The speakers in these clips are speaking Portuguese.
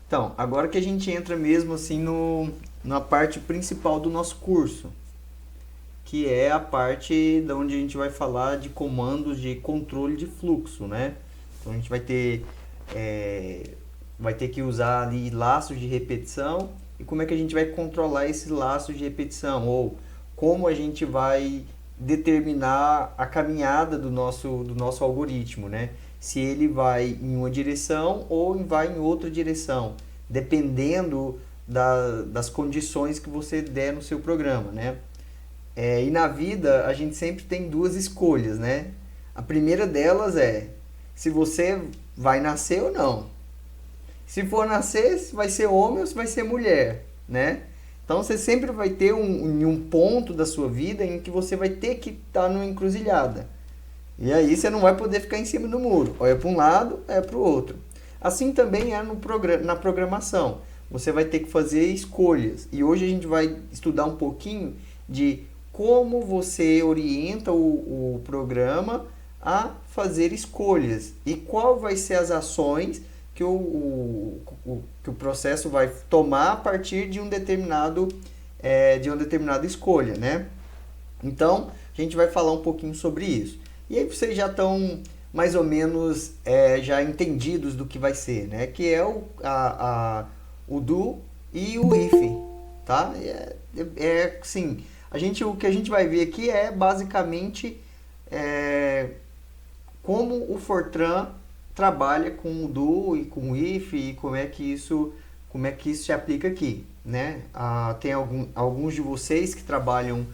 Então, agora que a gente entra mesmo assim na parte principal do nosso curso, que é a parte da onde a gente vai falar de comandos de controle de fluxo, né? Então a gente é, vai ter que usar ali laços de repetição e como é que a gente vai controlar esses laços de repetição ou como a gente vai determinar a caminhada do nosso algoritmo, né? Se ele vai em uma direção ou vai em outra direção, dependendo das condições que você der no seu programa, né? E na vida a gente sempre tem duas escolhas, né? A primeira delas é se você vai nascer ou não. Se for nascer, se vai ser homem ou se vai ser mulher, né? Então você sempre vai ter um ponto da sua vida em que você vai ter que estar numa encruzilhada. E aí você não vai poder ficar em cima do muro. Ou é para um lado, é para o outro. Assim também é na programação. Você vai ter que fazer escolhas. E hoje a gente vai estudar um pouquinho de como você orienta o programa a fazer escolhas e qual vai ser as ações que o processo vai tomar a partir de uma determinada escolha, né? Então, a gente vai falar um pouquinho sobre isso. E aí vocês já estão mais ou menos já entendidos do que vai ser, né? Que é o do e o if, tá? Sim, o que a gente vai ver aqui é basicamente como o Fortran trabalha com o do e com o if e como é que isso se aplica aqui, né? Tem alguns de vocês que trabalham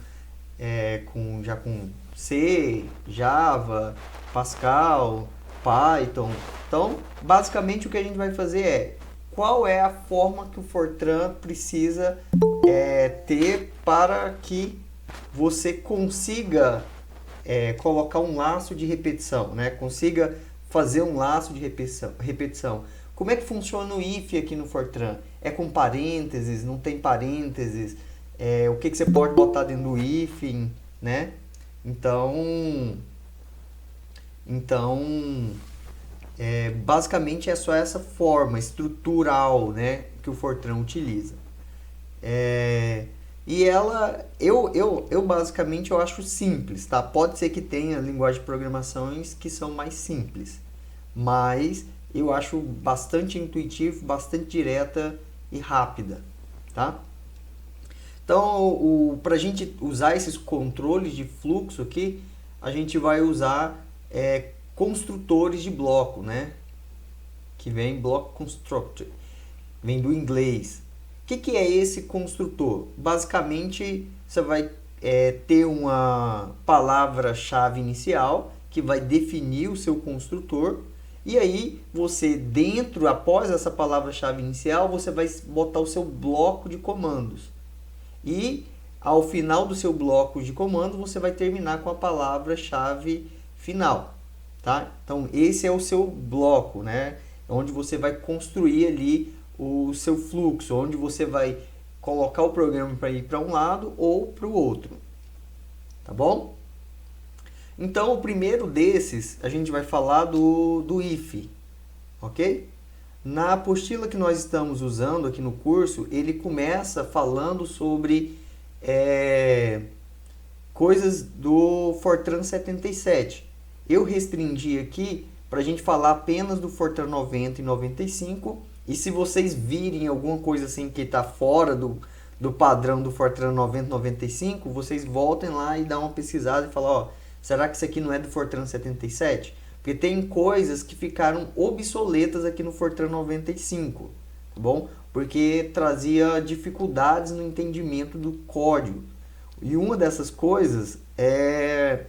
já com C, Java, Pascal, Python. Então, basicamente o que a gente vai fazer é qual é a forma que o Fortran precisa ter para que você consiga colocar um laço de repetição, né? Consiga fazer um laço de repetição. Como é que funciona o if aqui no Fortran? É com parênteses, não tem parênteses? O que você pode botar dentro do if, né? Então, basicamente é só essa forma estrutural, né, que o Fortran utiliza. E eu basicamente eu acho simples, tá? Pode ser que tenha linguagem de programações que são mais simples, mas eu acho bastante intuitivo, bastante direta e rápida, tá? Então, para a gente usar esses controles de fluxo aqui, a gente vai usar construtores de bloco, né? Que vem block constructor, vem do inglês. O que é esse construtor? Basicamente, você vai ter uma palavra-chave inicial que vai definir o seu construtor. E aí, após essa palavra-chave inicial, você vai botar o seu bloco de comandos. E ao final do seu bloco de comandos, você vai terminar com a palavra-chave final. Tá? Então, esse é o seu bloco, né? Onde você vai construir ali o seu fluxo, onde você vai colocar o programa para ir para um lado ou para o outro. Tá bom? Então, o primeiro desses, a gente vai falar do if, ok? Na apostila que nós estamos usando aqui no curso, ele começa falando sobre coisas do Fortran 77. Eu restringi aqui para a gente falar apenas do Fortran 90 e 95. E se vocês virem alguma coisa assim que está fora do padrão do Fortran 90 e 95, vocês voltem lá e dão uma pesquisada e falam, ó, será que isso aqui não é do Fortran 77? Porque tem coisas que ficaram obsoletas aqui no Fortran 95, tá bom? Porque trazia dificuldades no entendimento do código. E uma dessas coisas é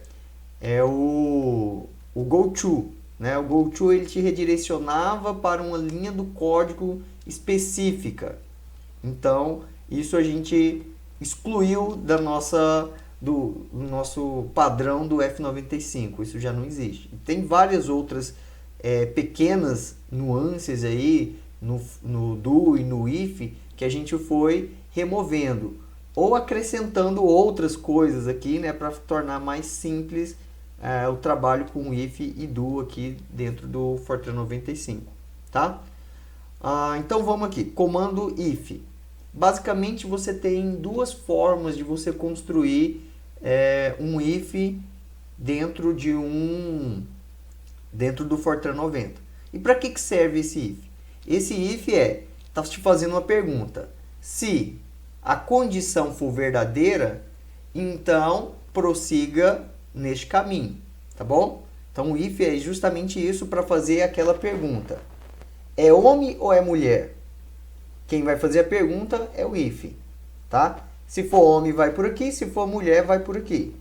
o GoTo, né? O GoTo ele te redirecionava para uma linha do código específica. Então, isso a gente excluiu do nosso padrão do F95. Isso já não existe. Tem várias outras pequenas nuances aí no do e no if que a gente foi removendo ou acrescentando outras coisas aqui, né, para tornar mais simples o trabalho com if e do aqui dentro do Fortran 95, tá? Então vamos aqui, comando if. Basicamente você tem duas formas de você construir um if dentro do Fortran 90. E para que serve esse if? Esse if está te fazendo uma pergunta. Se a condição for verdadeira, então prossiga neste caminho, tá bom? Então o if é justamente isso para fazer aquela pergunta. É homem ou é mulher? Quem vai fazer a pergunta é o if, tá? Se for homem, vai por aqui. Se for mulher, vai por aqui.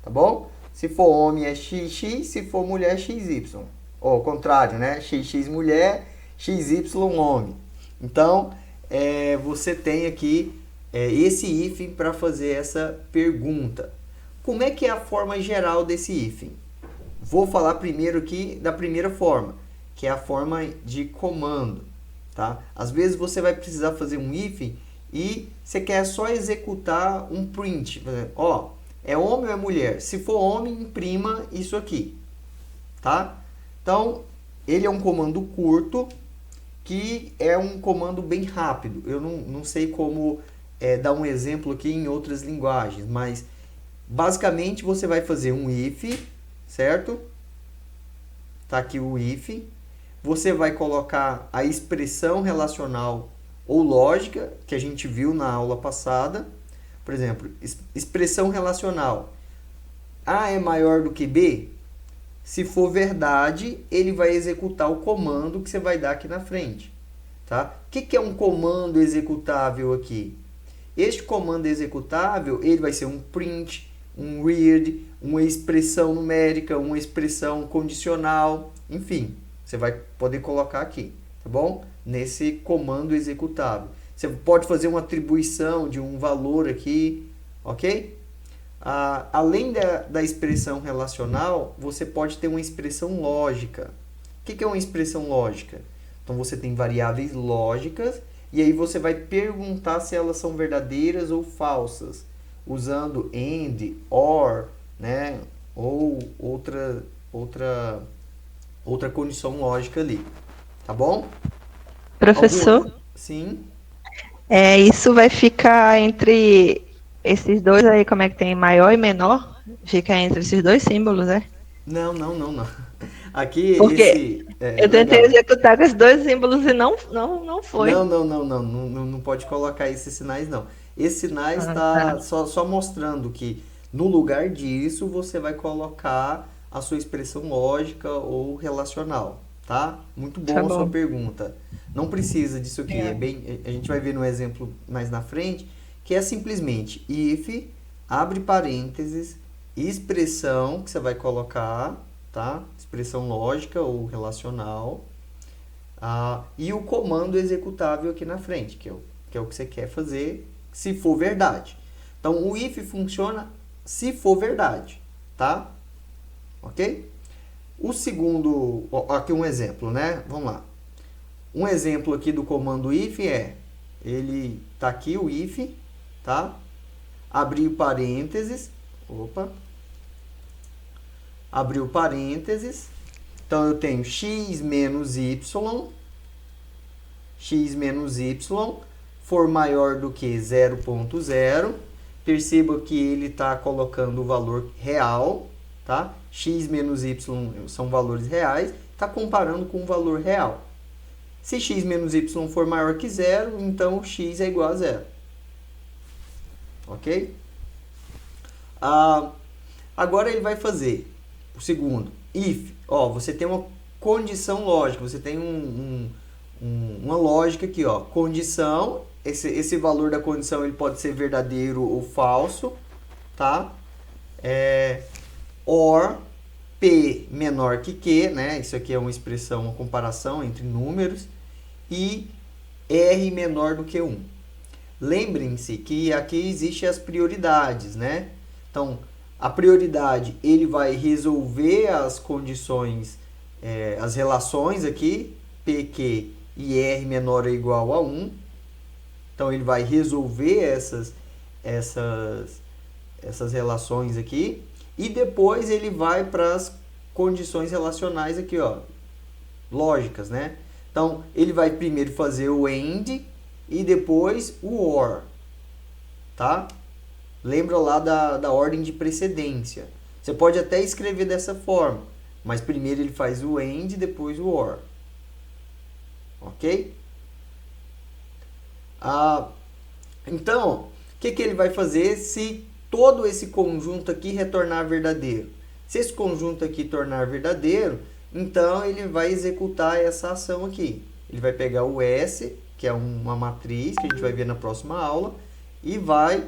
Tá bom? Se for homem, é XX. Se for mulher, é XY. Ou ao contrário, né? XX mulher, XY homem. Então, você tem aqui esse if para fazer essa pergunta. Como é que é a forma geral desse if? Vou falar primeiro aqui da primeira forma, que é a forma de comando, tá? Às vezes você vai precisar fazer um if e você quer só executar um print. Ó, é homem ou é mulher? Se for homem, imprima isso aqui, tá? Então, ele é um comando curto, que é um comando bem rápido. Eu não sei como dar um exemplo aqui em outras linguagens, mas basicamente você vai fazer um if, certo? Tá aqui o if. Você vai colocar a expressão relacional ou lógica que a gente viu na aula passada. Por exemplo, expressão relacional. A é maior do que B? Se for verdade, ele vai executar o comando que você vai dar aqui na frente. Tá? O que é um comando executável aqui? Este comando executável, ele vai ser um print, um read, uma expressão numérica, uma expressão condicional, enfim, você vai poder colocar aqui, tá bom? Nesse comando executável. Você pode fazer uma atribuição de um valor aqui, ok? Além da expressão relacional, você pode ter uma expressão lógica. O que é uma expressão lógica? Então, você tem variáveis lógicas e aí você vai perguntar se elas são verdadeiras ou falsas, usando AND, OR, né? Ou outra condição lógica ali. Tá bom? Professor, Sim. isso vai ficar entre esses dois aí, como é que tem maior e menor? Fica entre esses dois símbolos, né? Não. Aqui, Porque eu tentei legal. executar com esses dois símbolos e não foi. Não pode colocar esses sinais, não. Esse sinais Ah, está tá. só mostrando que no lugar disso você vai colocar a sua expressão lógica ou relacional, tá? Muito Tá bom a sua bom. pergunta. Não precisa disso aqui, É. a gente vai ver no exemplo mais na frente, que é simplesmente if, abre parênteses, expressão que você vai colocar, tá? Expressão lógica ou relacional, e o comando executável aqui na frente, que é o que você quer fazer, se for verdade. Então, o if funciona se for verdade, tá? Ok? O segundo, aqui um exemplo, né? Vamos lá. Um exemplo aqui do comando if ele tá aqui o if, tá? Abriu parênteses, abriu parênteses, então eu tenho x menos y for maior do que 0,0. Perceba que ele está colocando o valor real, tá? X menos y são valores reais, está comparando com o valor real. Se x menos y for maior que 0, então x é igual a 0. Ok? Agora ele vai fazer o segundo. If, você tem uma condição lógica, você tem uma lógica aqui, condição, esse valor da condição ele pode ser verdadeiro ou falso, tá? Or P menor que Q, né? Isso aqui é uma expressão, uma comparação entre números, e R menor do que 1. Lembrem-se que aqui existem as prioridades, né? Então, a prioridade, ele vai resolver as condições, as relações aqui, PQ e R menor ou igual a 1. Então, ele vai resolver essas relações aqui. E depois ele vai para as condições relacionais aqui, lógicas, né? Então, Então, ele vai primeiro fazer o AND e depois o OR, tá? Lembra lá da ordem de precedência. Você pode até escrever dessa forma, mas primeiro ele faz o AND e depois o OR. Ok? Então, o que ele vai fazer se todo esse conjunto aqui retornar verdadeiro? Se esse conjunto aqui tornar verdadeiro, então ele vai executar essa ação aqui. Ele vai pegar o S, que é uma matriz, que a gente vai ver na próxima aula, e vai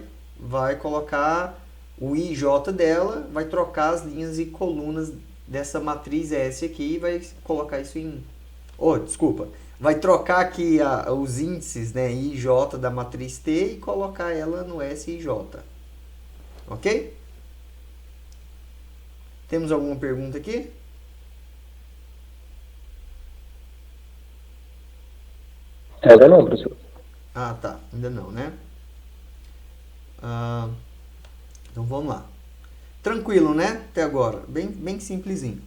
colocar o IJ dela, vai trocar as linhas e colunas dessa matriz S aqui e vai colocar isso em... desculpa. Vai trocar aqui os índices, né, IJ da matriz T e colocar ela no SIJ. Ok? Temos alguma pergunta aqui? Ainda não, professor. Ah, tá. Ainda não, né? Então vamos lá. Tranquilo, né? Até agora. Bem simplesinho.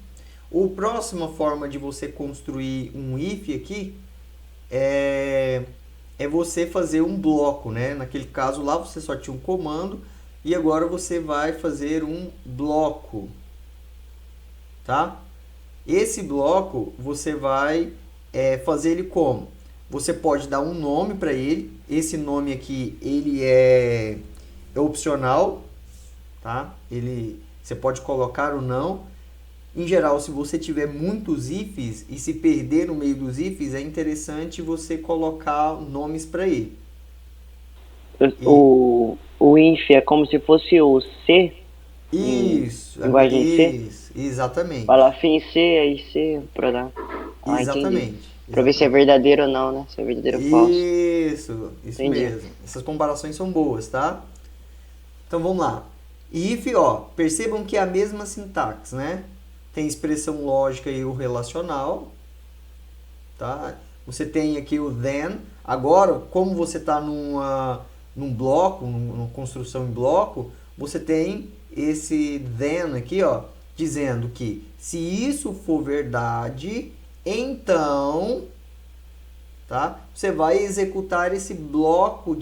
A próxima forma de você construir um if aqui é você fazer um bloco, né? Naquele caso lá você só tinha um comando e agora você vai fazer um bloco, tá? Esse bloco você vai fazer ele como? Você pode dar um nome para ele. Esse nome aqui ele é opcional, tá? Você pode colocar ou não. Em geral, se você tiver muitos ifs e se perder no meio dos ifs, é interessante você colocar nomes para ele. O if é como se fosse o C? Isso. Linguagem C? Isso, exatamente. Fala fim C, aí C, para dar. Exatamente. Para ver se é verdadeiro ou não, né? Se é verdadeiro ou falso. Isso Entendi. mesmo. Essas comparações são boas, tá? Então vamos lá. If, percebam que é a mesma sintaxe, né? Tem expressão lógica e o relacional, tá? Você tem aqui o then. Agora, como você está num bloco, numa construção em bloco, você tem esse then aqui, dizendo que se isso for verdade, então, tá? Você vai executar esse bloco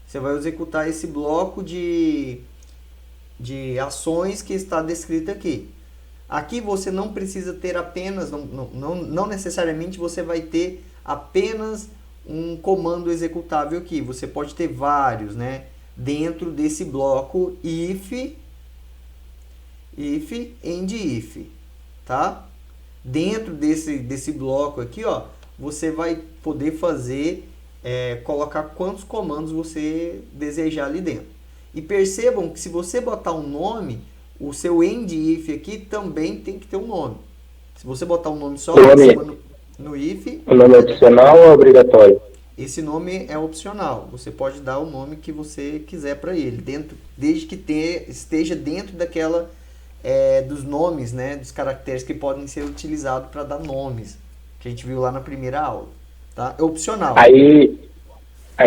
você vai executar esse bloco de ações que está descrito aqui. Aqui você não precisa ter apenas, não necessariamente você vai ter apenas um comando executável aqui. Você pode ter vários, né? Dentro desse bloco if, and if, tá? Dentro desse bloco aqui, você vai poder fazer, colocar quantos comandos você desejar ali dentro. E percebam que se você botar um nome, o seu end if aqui também tem que ter um nome. Se você botar um nome só no if... O nome é opcional ou é obrigatório? Esse nome é opcional. Você pode dar o nome que você quiser para ele, desde que esteja dentro daquela... dos nomes, né, dos caracteres que podem ser utilizados para dar nomes, que a gente viu lá na primeira aula. Tá? É opcional. Aí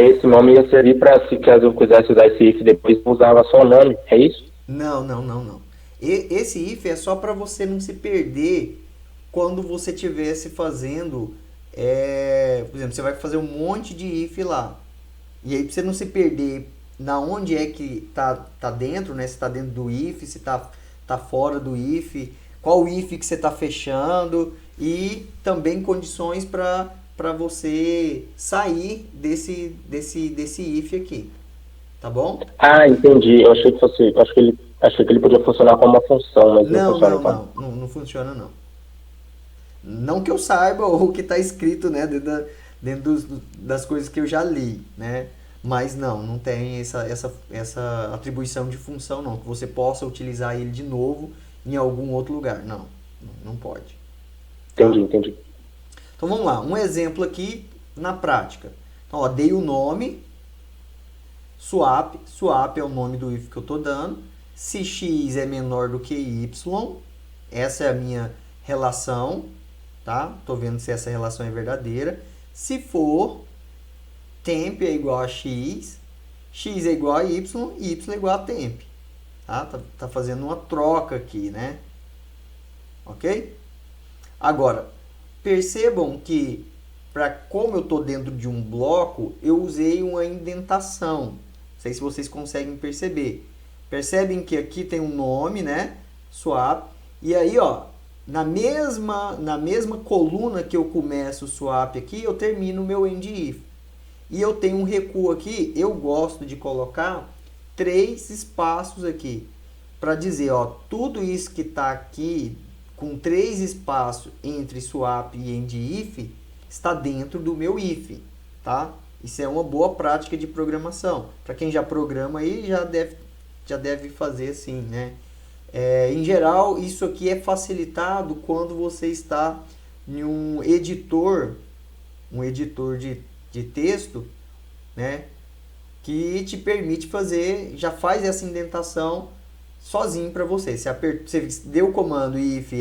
esse nome ia servir para, se caso eu quisesse usar esse if depois, usava só o nome, é isso? Não. Esse if é só para você não se perder quando você estivesse fazendo, por exemplo, você vai fazer um monte de if lá. E aí, para você não se perder na onde é que tá dentro, né? Se está dentro do if, se tá fora do if, qual if que você está fechando e também condições para você sair desse if aqui, tá bom? Ah, entendi. Eu achei que ele podia funcionar como uma função, mas não funciona. Não funciona não. Não que eu saiba ou que está escrito, né, dentro das coisas que eu já li, né? Mas não tem essa atribuição de função não, que você possa utilizar ele de novo em algum outro lugar. Não pode. Entendi. Então vamos lá, um exemplo aqui na prática. Então, dei o nome, swap é o nome do if que eu estou dando. Se x é menor do que y, essa é a minha relação, tá? Estou vendo se essa relação é verdadeira. Se for, temp é igual a x é igual a y é igual a temp. Tá fazendo uma troca aqui, né? Ok? Agora, percebam que, como eu estou dentro de um bloco, eu usei uma indentação. Não sei se vocês conseguem perceber. Percebem que aqui tem um nome, né? Swap. E aí, ó, na mesma coluna que eu começo o swap aqui, eu termino o meu end if. E eu tenho um recuo aqui, eu gosto de colocar 3 espaços aqui. Para dizer, ó, tudo isso que está aqui, com 3 espaços entre swap e end if, está dentro do meu if, tá? Isso é uma boa prática de programação. Para quem já programa aí, já deve fazer assim, né? Em geral, isso aqui é facilitado quando você está em um editor de texto, né? Que te permite fazer, já faz essa indentação sozinho para você. Você deu o comando if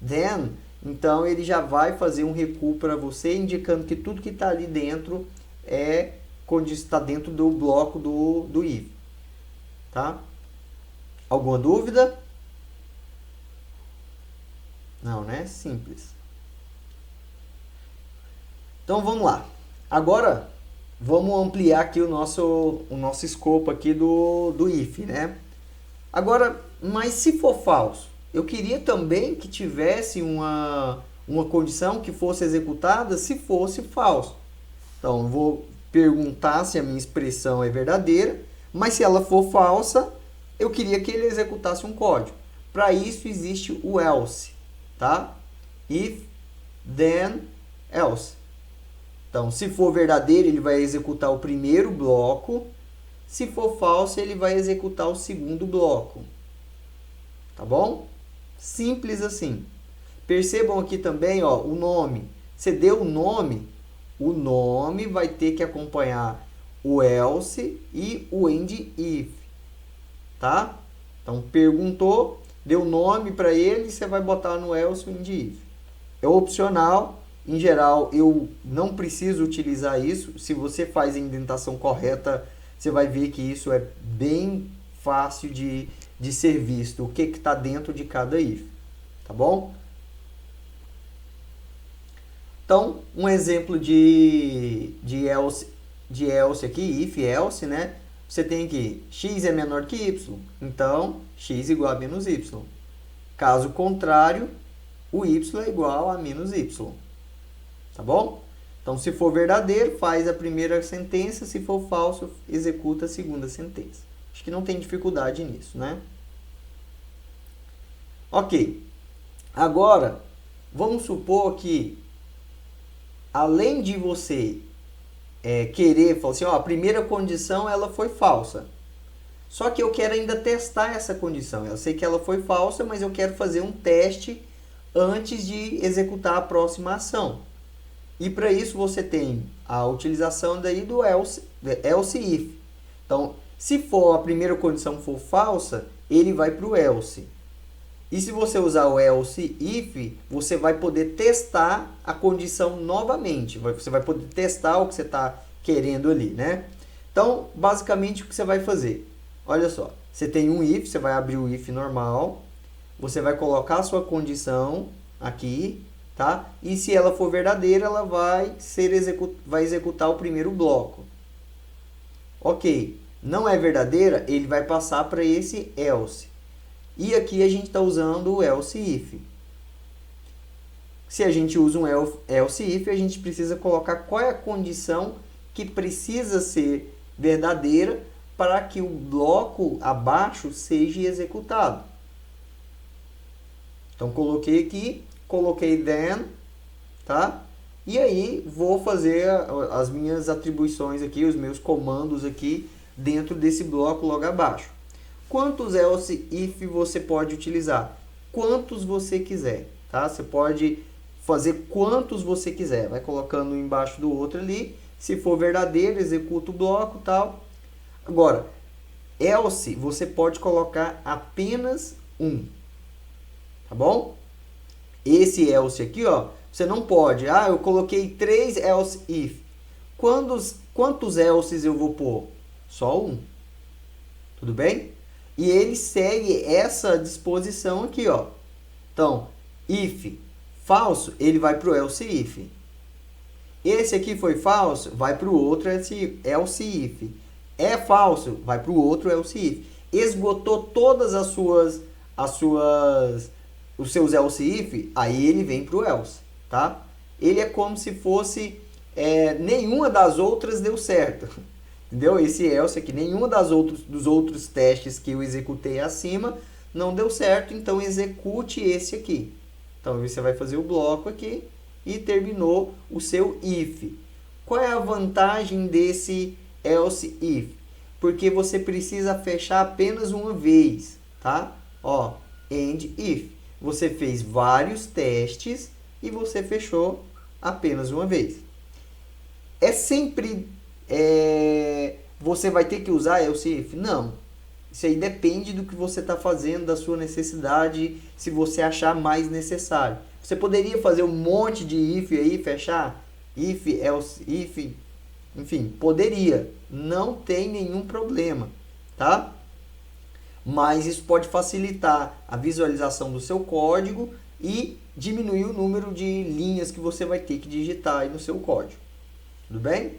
then, então ele já vai fazer um recuo para você, indicando que tudo que está ali dentro está dentro do bloco do if. Tá? Alguma dúvida? Não, né? Simples. Então vamos lá. Agora vamos ampliar aqui o nosso escopo aqui do if, né? Agora, mas se for falso, eu queria também que tivesse uma condição que fosse executada se fosse falso. Então, eu vou perguntar se a minha expressão é verdadeira, mas se ela for falsa, eu queria que ele executasse um código. Para isso existe o else, tá? If, then, else. Então, se for verdadeiro, ele vai executar o primeiro bloco. Se for falso, ele vai executar o segundo bloco. Tá bom? Simples assim. Percebam aqui também, ó, o nome. Você deu o nome vai ter que acompanhar o else e o end if. Tá? Então, perguntou, deu nome para ele, você vai botar no else e end if. É opcional. Em geral, eu não preciso utilizar isso. Se você faz a indentação correta, você vai ver que isso é bem fácil de ser visto. O que está dentro de cada if. Tá bom? Então, um exemplo de else aqui, if else, né? Você tem aqui, x é menor que y. Então, x igual a menos y. Caso contrário, o y é igual a menos y. Tá bom? Então, se for verdadeiro, faz a primeira sentença. Se for falso, executa a segunda sentença. Acho que não tem dificuldade nisso, né? Ok. Agora, vamos supor que, além de você querer, falar assim, ó, a primeira condição ela foi falsa. Só que eu quero ainda testar essa condição. Eu sei que ela foi falsa, mas eu quero fazer um teste antes de executar a próxima ação. E para isso você tem a utilização daí do else if. Então, se for a primeira condição for falsa, ele vai para o else. E se você usar o else if, você vai poder testar a condição novamente. Você vai poder testar o que você está querendo ali, né? Então, basicamente, o que você vai fazer? Olha só, você tem um if, você vai abrir o if normal, você vai colocar a sua condição aqui, tá? E se ela for verdadeira, ela vai executar o primeiro bloco. Ok, não é verdadeira, ele vai passar para esse else. E aqui a gente está usando o else if. Se a gente usa um else if, a gente precisa colocar qual é a condição que precisa ser verdadeira para que o bloco abaixo seja executado. Então, coloquei aqui, coloquei then, tá? E aí, vou fazer as minhas atribuições aqui, os meus comandos aqui dentro desse bloco logo abaixo. Quantos else if você pode utilizar? Quantos você quiser, tá? Você pode fazer quantos você quiser. Vai colocando um embaixo do outro ali. Se for verdadeiro, executa o bloco, tal. Agora, else você pode colocar apenas um. Tá bom? Esse else aqui, ó, você não pode. Ah, eu coloquei 3 else if. Quantos elses eu vou pôr? Só um. Tudo bem? E ele segue essa disposição aqui, ó. Então, if falso, ele vai para o else if. Esse aqui foi falso, vai para o outro else if. É falso, vai para o outro else if. Esgotou todas os seus else if, aí ele vem para o else, tá? Ele é como se fosse nenhuma das outras deu certo. Entendeu? Esse else aqui, nenhuma dos outros testes que eu executei acima não deu certo, então execute esse aqui. Então você vai fazer o bloco aqui e terminou o seu if. Qual é a vantagem desse else if? Porque você precisa fechar apenas uma vez, tá? Ó, end if. Você fez vários testes e você fechou apenas uma vez. É sempre você vai ter que usar else if? Não. Isso aí depende do que você está fazendo, da sua necessidade, se você achar mais necessário. Você poderia fazer um monte de if aí, fechar? If, else, if, enfim, poderia. Não tem nenhum problema, tá? Mas isso pode facilitar a visualização do seu código e diminuir o número de linhas que você vai ter que digitar aí no seu código. Tudo bem?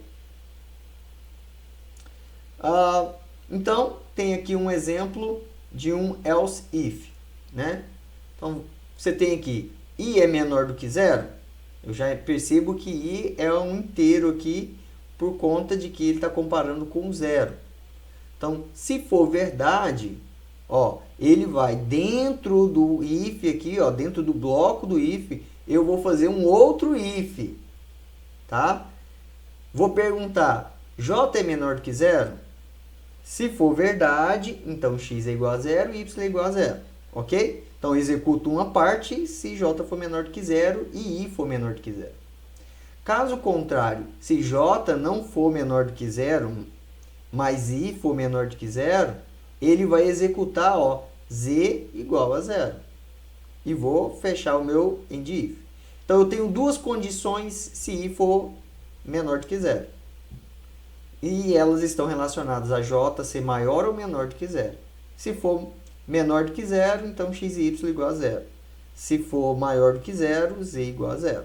Então, tem aqui um exemplo de um else if, né? Então, você tem aqui, i é menor do que zero. Eu já percebo que i é um inteiro aqui, por conta de que ele está comparando com zero. Então, se for verdade, ó, ele vai dentro do if aqui, ó, dentro do bloco do if, eu vou fazer um outro if, tá? Vou perguntar, j é menor do que zero? Se for verdade, então x é igual a zero e y é igual a zero, ok? Então, eu executo uma parte se j for menor do que zero e i for menor do que zero. Caso contrário, se j não for menor do que zero, mas i for menor do que zero, ele vai executar, ó, z igual a zero. E vou fechar o meu end if. Então, eu tenho duas condições se i for menor do que zero. E elas estão relacionadas a j ser maior ou menor do que zero. Se for menor do que zero, então x e y igual a zero. Se for maior do que zero, z igual a zero.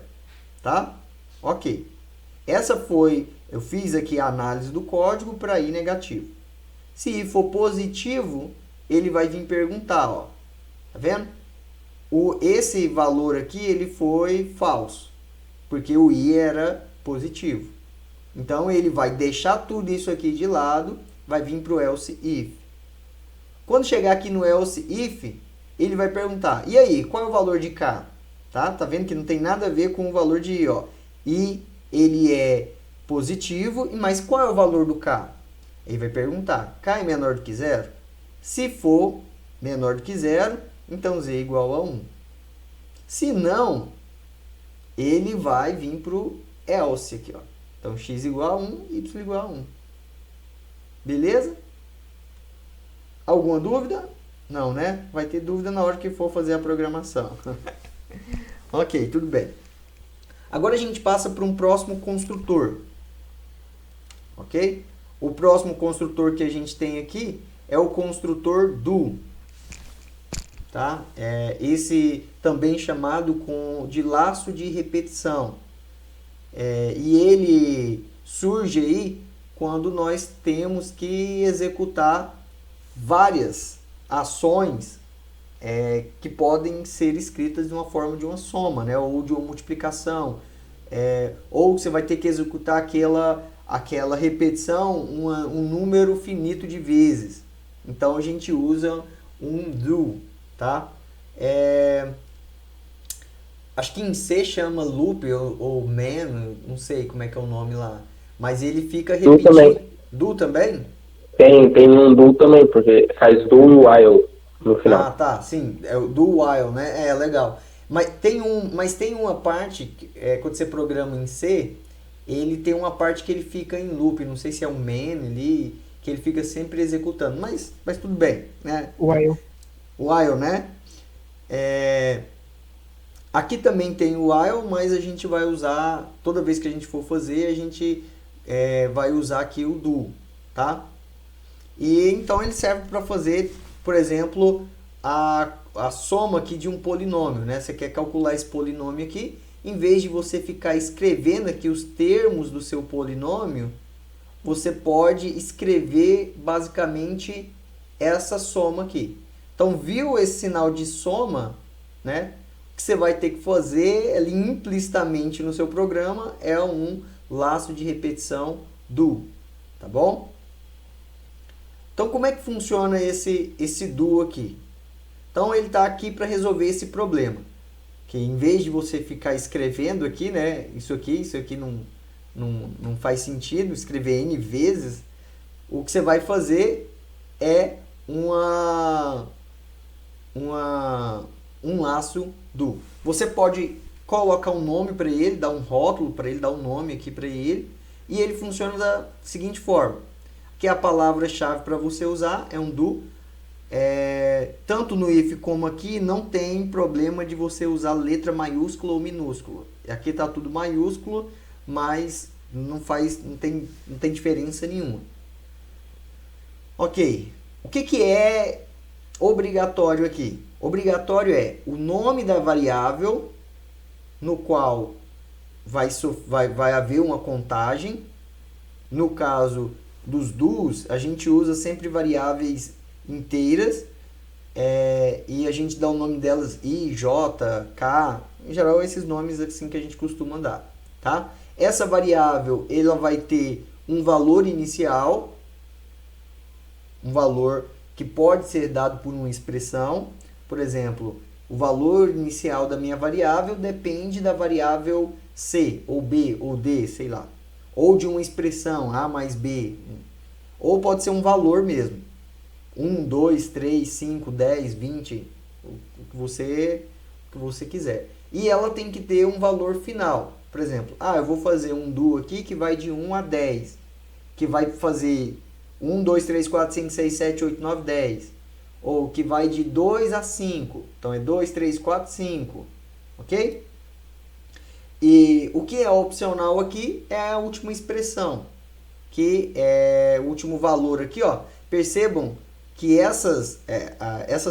Tá? Ok. Eu fiz aqui a análise do código para i negativo. Se i for positivo, ele vai vir perguntar, ó. Tá vendo? Esse valor aqui, ele foi falso. Porque o i era positivo. Então, ele vai deixar tudo isso aqui de lado, vai vir para o else if. Quando chegar aqui no else if, ele vai perguntar, e aí, qual é o valor de k? Tá vendo que não tem nada a ver com o valor de i, ó. I, ele é positivo, mas qual é o valor do k? Ele vai perguntar, k é menor do que zero? Se for menor do que zero, então z é igual a 1. Se não, ele vai vir para o else aqui, ó. Então, x igual a 1, y igual a 1. Beleza? Alguma dúvida? Não, né? Vai ter dúvida na hora que for fazer a programação. Ok, tudo bem. Agora a gente passa para um próximo construtor. Ok? O próximo construtor que a gente tem aqui é o construtor do. Tá? Esse também chamado de laço de repetição. E ele surge aí quando nós temos que executar várias ações que podem ser escritas de uma forma de uma soma, né? Ou de uma multiplicação. Ou você vai ter que executar aquela repetição um número finito de vezes. Então, a gente usa um do, tá? Acho que em C chama loop ou man, não sei como é que é o nome lá. Mas ele fica repetindo. Do também. Do também? Tem um do também, porque faz do e while no final. Ah, tá, sim. É o do while, né? Legal. Mas tem uma parte, quando você programa em C, ele tem uma parte que ele fica em loop. Não sei se é um man ali, que ele fica sempre executando. Mas tudo bem, né? While. While, né? Aqui também tem o while, mas a gente vai usar, toda vez que a gente for fazer, a gente vai usar aqui o do, tá? E então ele serve para fazer, por exemplo, a soma aqui de um polinômio, né? Você quer calcular esse polinômio aqui, em vez de você ficar escrevendo aqui os termos do seu polinômio, você pode escrever basicamente essa soma aqui. Então, viu esse sinal de soma, né? O que você vai ter que fazer ali implicitamente no seu programa é um laço de repetição do, tá bom? Então, como é que funciona esse do aqui? Então, ele está aqui para resolver esse problema. Que em vez de você ficar escrevendo aqui, né? Isso aqui não faz sentido, escrever N vezes. O que você vai fazer é um laço do. Você pode colocar um nome para ele, dar um rótulo para ele, dar um nome aqui para ele. E ele funciona da seguinte forma. Que a palavra-chave para você usar é um do. Tanto no if como aqui não tem problema de você usar letra maiúscula ou minúscula. Aqui está tudo maiúsculo, mas não tem diferença nenhuma. Ok. O que é obrigatório aqui? Obrigatório é o nome da variável no qual vai haver uma contagem. No caso dos do's, a gente usa sempre variáveis inteiras e a gente dá o nome delas I, J, K, em geral esses nomes assim que a gente costuma dar, tá? Essa variável ela vai ter um valor inicial, um valor que pode ser dado por uma expressão. Por exemplo, o valor inicial da minha variável depende da variável C, ou B, ou D, sei lá. Ou de uma expressão A mais B. Ou pode ser um valor mesmo. 1, 2, 3, 5, 10, 20, o que você quiser. E ela tem que ter um valor final. Por exemplo, eu vou fazer um do aqui que vai de 1 a 10. Que vai fazer 1, 2, 3, 4, 5, 6, 7, 8, 9, 10. Ou que vai de 2 a 5. Então é 2, 3, 4, 5. Ok? E o que é opcional aqui é a última expressão. Que é o último valor aqui, ó. Percebam que essas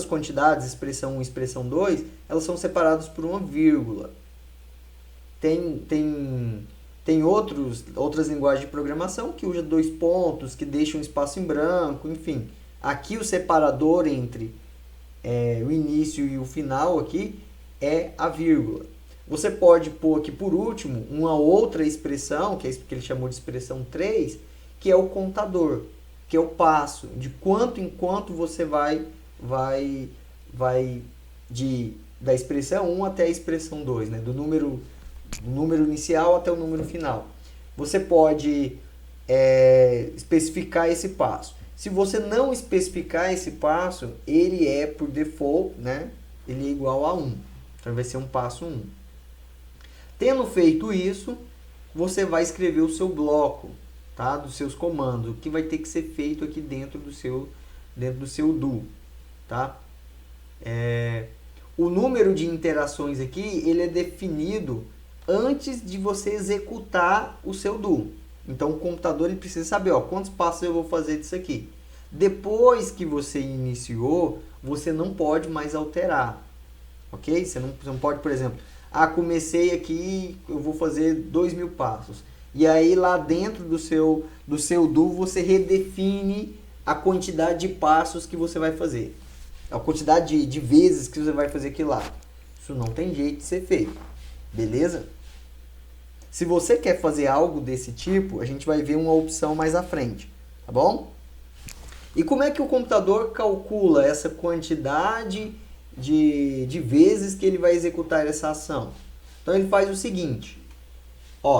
quantidades, expressão 1 e expressão 2, elas são separadas por uma vírgula. Tem outras linguagens de programação que usam 2 pontos, que deixam um espaço em branco, enfim. Aqui o separador entre o início e o final aqui é a vírgula. Você pode pôr aqui por último uma outra expressão, que é isso que ele chamou de expressão 3, que é o contador, que é o passo, de quanto em quanto você vai da expressão 1 até a expressão 2, né? Do número inicial até o número final. Você pode especificar esse passo. Se você não especificar esse passo, ele é, por default, né? Ele é igual a 1. Então, vai ser um passo 1. Tendo feito isso, você vai escrever o seu bloco, tá? Dos seus comandos, o que vai ter que ser feito aqui dentro do seu do, tá? O número de interações aqui, ele é definido antes de você executar o seu do. Então, o computador ele precisa saber, quantos passos eu vou fazer disso aqui. Depois que você iniciou, você não pode mais alterar, ok? Você não pode, por exemplo, comecei aqui, eu vou fazer 2.000 passos. E aí, lá dentro do seu do, você redefine a quantidade de passos que você vai fazer. A quantidade de vezes que você vai fazer aquilo lá. Isso não tem jeito de ser feito. Beleza? Se você quer fazer algo desse tipo, a gente vai ver uma opção mais à frente. Tá bom? E como é que o computador calcula essa quantidade de vezes que ele vai executar essa ação? Então, ele faz o seguinte.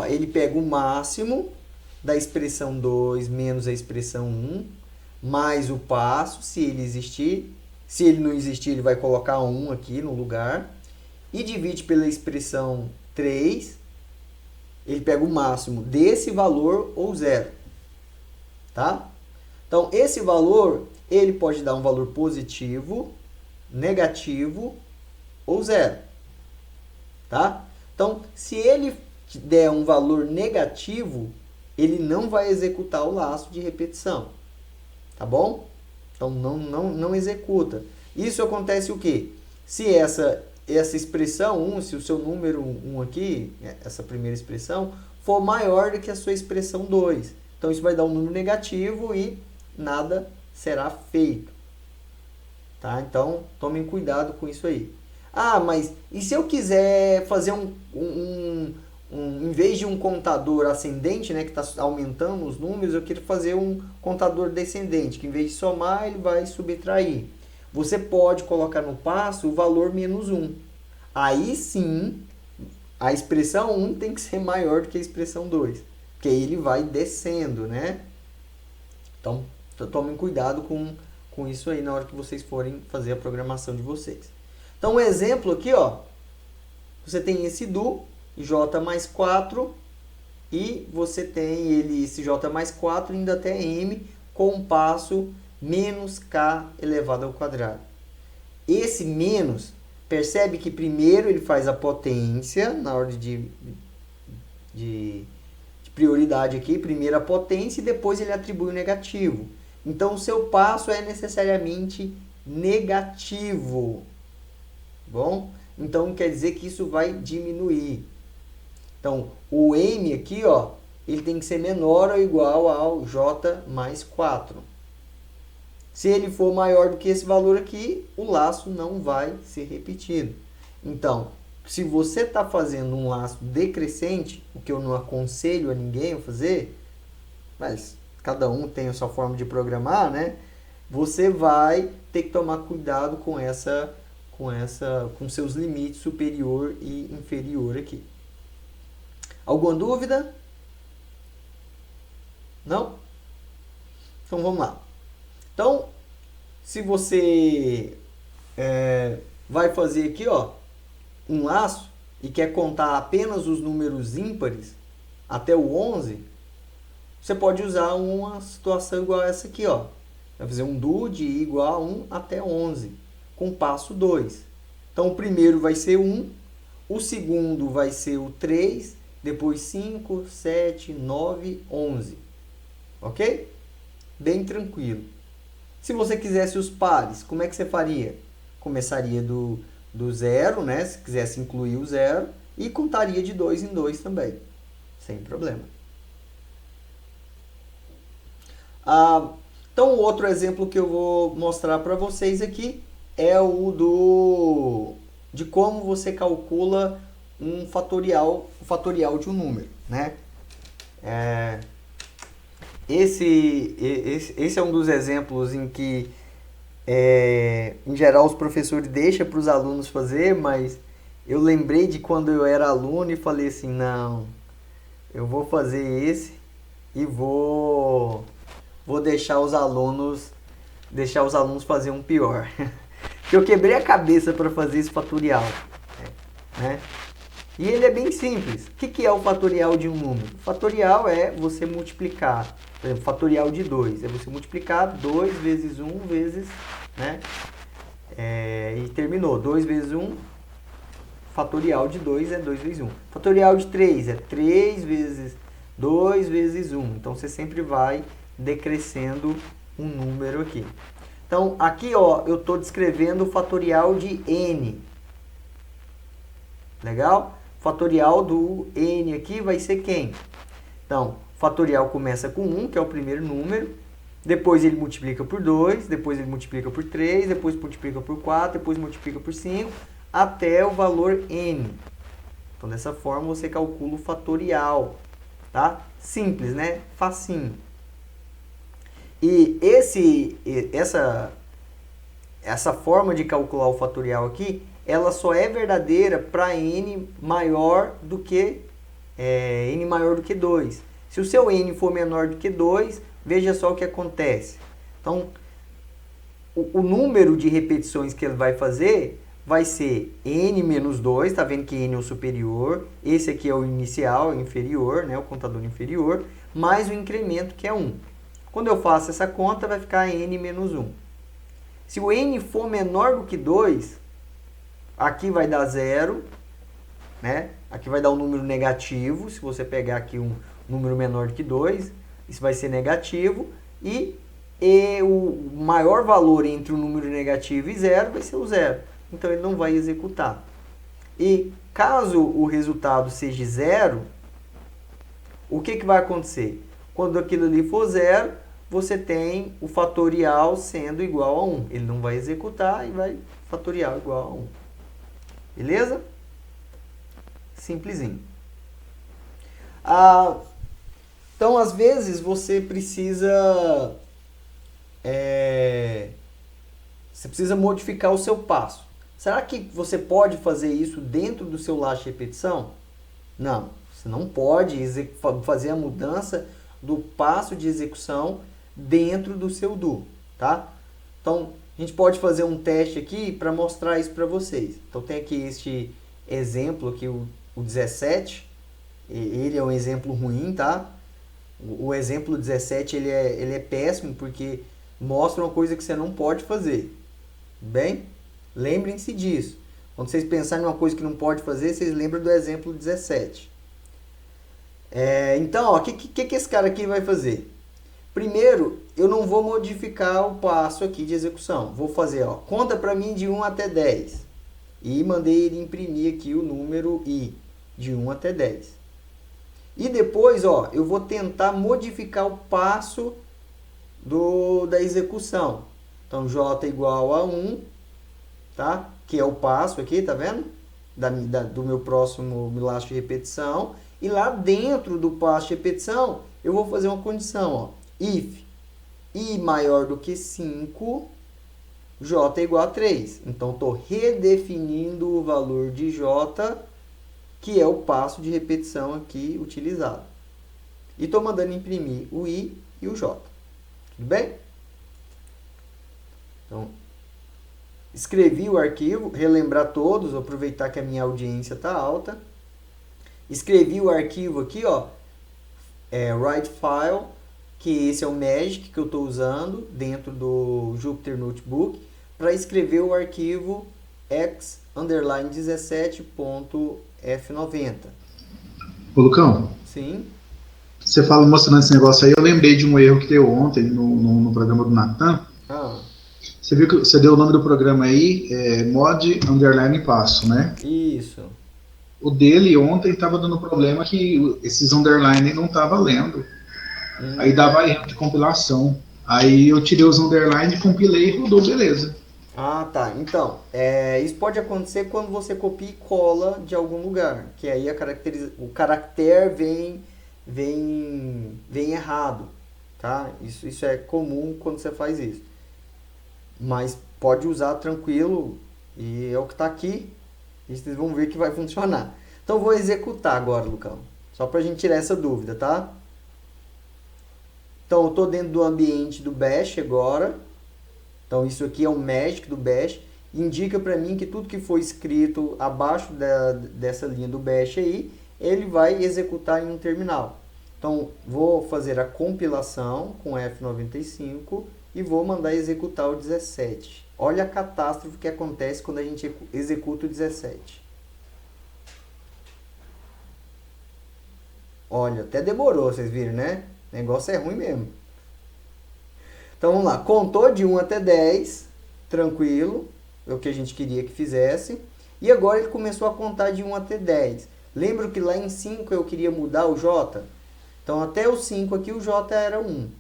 Ele pega o máximo da expressão 2 menos a expressão 1, mais o passo, se ele existir. Se ele não existir, ele vai colocar 1 aqui no lugar. E divide pela expressão 3. Ele pega o máximo desse valor ou 0. Tá? Então, esse valor, ele pode dar um valor positivo, negativo ou 0. Tá? Então, se ele der um valor negativo, ele não vai executar o laço de repetição. Tá bom? Então, não executa. Isso acontece o quê? Se essa expressão 1, se o seu número 1 aqui, essa primeira expressão, for maior do que a sua expressão 2. Então, isso vai dar um número negativo e nada será feito. Tá? Então, tomem cuidado com isso aí. Ah, mas e se eu quiser fazer em vez de um contador ascendente, né, que está aumentando os números, eu quero fazer um contador descendente, que em vez de somar, ele vai subtrair. Você pode colocar no passo o valor menos 1. Aí sim, a expressão 1 tem que ser maior do que a expressão 2, porque aí ele vai descendo, né? Então, tomem cuidado com isso aí na hora que vocês forem fazer a programação de vocês. Então, um exemplo aqui, ó, você tem esse do j mais 4 e você tem esse j mais 4 indo até m com um passo menos k elevado ao quadrado. Esse menos, percebe que primeiro ele faz a potência, na ordem de prioridade aqui, primeiro a potência e depois ele atribui o negativo. Então, o seu passo é necessariamente negativo. Bom? Então, quer dizer que isso vai diminuir. Então, o m aqui, ó, ele tem que ser menor ou igual ao j mais 4. Se ele for maior do que esse valor aqui, o laço não vai ser repetido. Então, se você está fazendo um laço decrescente, o que eu não aconselho a ninguém a fazer, mas cada um tem a sua forma de programar, né? Você vai ter que tomar cuidado com seus limites superior e inferior aqui. Alguma dúvida? Não? Então vamos lá. Então, se você vai fazer aqui, ó, um laço e quer contar apenas os números ímpares até o 11, você pode usar uma situação igual a essa aqui, ó. Vai fazer um do de i igual a 1 até 11, com passo 2. Então, o primeiro vai ser 1, o segundo vai ser o 3, depois 5, 7, 9, 11. Ok? Bem tranquilo. Se você quisesse os pares, como é que você faria? Começaria do 0, né? Se quisesse incluir o 0, e contaria de 2 em 2 também, sem problema. Então, o outro exemplo que eu vou mostrar para vocês aqui é o de como você calcula o fatorial de um número, né? Esse é um dos exemplos em que, em geral, os professores deixam para os alunos fazer, mas eu lembrei de quando eu era aluno e falei assim, não, eu vou fazer esse e vou deixar os alunos fazer um pior. Porque eu quebrei a cabeça para fazer esse fatorial, né? E ele é bem simples. O que é o fatorial de um número? O fatorial é você multiplicar, por exemplo, fatorial de 2, é você multiplicar 2 vezes 1 vezes, né? E terminou, 2 vezes 1, fatorial de 2 é 2 vezes 1. Fatorial de 3 é 3 vezes 2 vezes 1. Então, você sempre vai decrescendo um número aqui. Então, aqui, ó, eu estou descrevendo o fatorial de n. Legal? Fatorial do n aqui vai ser quem? Então, fatorial começa com 1, que é o primeiro número. Depois ele multiplica por 2, depois ele multiplica por 3, depois multiplica por 4, depois multiplica por 5, até o valor n. Então, dessa forma, você calcula o fatorial. Tá? Simples, né? Facinho. E essa forma de calcular o fatorial aqui, ela só é verdadeira para n maior do que 2. Se o seu n for menor do que 2, veja só o que acontece. Então, o número de repetições que ele vai fazer vai ser n menos 2, está vendo que n é o superior, esse aqui é o inicial, o inferior, né, o contador inferior, mais o incremento que é 1. Quando eu faço essa conta, vai ficar n menos 1. Se o n for menor do que 2, aqui vai dar 0, né? Aqui vai dar um número negativo. Se você pegar aqui um número menor do que 2, isso vai ser negativo. E e o maior valor entre o número negativo e zero vai ser o zero. Então ele não vai executar. E caso o resultado seja zero, o que vai acontecer? Quando aquilo ali for zero, você tem o fatorial sendo igual a 1. Ele não vai executar e vai fatorial igual a 1. Beleza? Simplesinho. Então, às vezes, você precisa modificar o seu passo. Será que você pode fazer isso dentro do seu laço de repetição? Não, você não pode fazer a mudança do passo de execução dentro do seu do, tá? Então, a gente pode fazer um teste aqui para mostrar isso para vocês. Então, tem aqui este exemplo aqui, o 17. Ele é um exemplo ruim, tá? O exemplo 17 ele é péssimo porque mostra uma coisa que você não pode fazer. Bem, lembrem-se disso. Quando vocês pensarem em uma coisa que não pode fazer, vocês lembram do exemplo 17. Então, o que esse cara aqui vai fazer? Primeiro, eu não vou modificar o passo aqui de execução. Vou fazer, conta para mim de 1 até 10. E mandei ele imprimir aqui o número I, de 1 até 10. E depois, eu vou tentar modificar o passo da execução. Então, J igual a 1, tá? Que é o passo aqui, tá vendo? Do meu próximo laço de repetição. E lá dentro do passo de repetição, eu vou fazer uma condição, if I maior do que 5, J é igual a 3. Então, estou redefinindo o valor de J, que é o passo de repetição aqui utilizado. E estou mandando imprimir o I e o J. Tudo bem? Então, escrevi o arquivo, relembrar todos, aproveitar que a minha audiência está alta. Escrevi o arquivo aqui, write file, que esse é o Magic que eu estou usando dentro do Jupyter Notebook, para escrever o arquivo x_17.f90. Ô, Lucão, Sim. você fala mostrando esse negócio aí, eu lembrei de um erro que deu ontem no programa do Natan. Você viu que você deu o nome do programa aí, mod_passo, né? Isso. O dele ontem estava dando problema que esses underline não estava lendo. Aí dava erro de compilação. Aí eu tirei os underline, compilei e rodou, beleza. Ah, tá. Então, isso pode acontecer quando você copia e cola de algum lugar. Que aí o caractere vem errado. Tá? Isso é comum quando você faz isso. Mas pode usar tranquilo. E é o que está aqui. E vocês vão ver que vai funcionar. Então, vou executar agora, Lucão. Só para a gente tirar essa dúvida, tá? Então, eu estou dentro do ambiente do Bash agora. Então, isso aqui é o Magic do Bash. Indica para mim que tudo que foi escrito abaixo dessa linha do Bash aí, ele vai executar em um terminal. Então, vou fazer a compilação com F95 e vou mandar executar o 17. Olha a catástrofe que acontece quando a gente executa o 17. Olha, até demorou, vocês viram, né? O negócio é ruim mesmo. Então, vamos lá. Contou de 1 até 10. Tranquilo. É o que a gente queria que fizesse. E agora ele começou a contar de 1 até 10. Lembra que lá em 5 eu queria mudar o J? Então, até o 5 aqui o J era 1.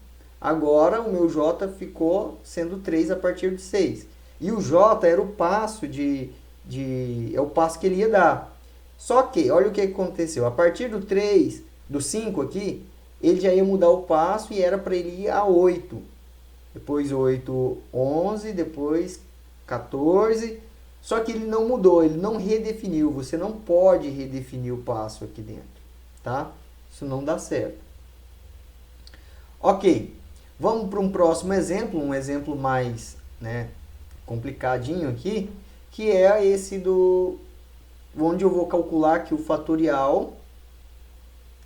Agora, o meu J ficou sendo 3 a partir de 6. E o J era o passo é o passo que ele ia dar. Só que, olha o que aconteceu. A partir do 3, do 5 aqui, ele já ia mudar o passo e era para ele ir a 8. Depois 8, 11, depois 14. Só que ele não mudou, ele não redefiniu. Você não pode redefinir o passo aqui dentro, tá? Isso não dá certo. Ok, vamos para um próximo exemplo, um exemplo mais complicadinho aqui, que é esse onde eu vou calcular aqui o fatorial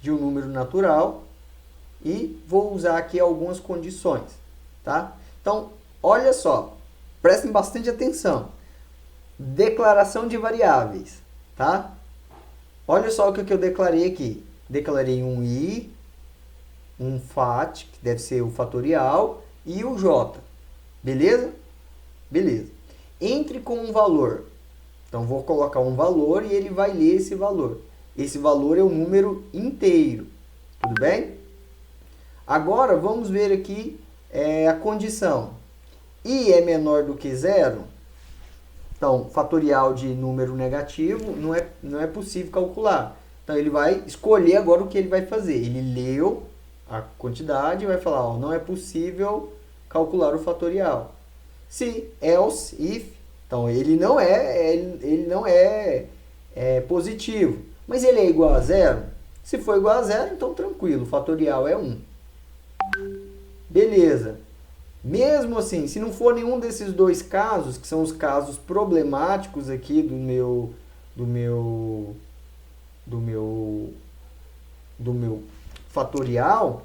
de um número natural e vou usar aqui algumas condições, tá? Então, olha só, prestem bastante atenção. Declaração de variáveis, tá? Olha só o que eu declarei aqui. Declarei um i, um fat, que deve ser o fatorial, e o J. Beleza? Beleza. Entre com um valor. Então, vou colocar um valor e ele vai ler esse valor. Esse valor é o número inteiro. Tudo bem? Agora, vamos ver aqui a condição. I é menor do que zero. Então, fatorial de número negativo não é possível calcular. Então, ele vai escolher agora o que ele vai fazer. Ele leu a quantidade e vai falar, ó, não é possível calcular o fatorial. Se, else, if, então ele não é positivo, mas ele é igual a zero. Se for igual a zero, então tranquilo, o fatorial é 1. Beleza. Mesmo assim, se não for nenhum desses dois casos, que são os casos problemáticos aqui do meu fatorial,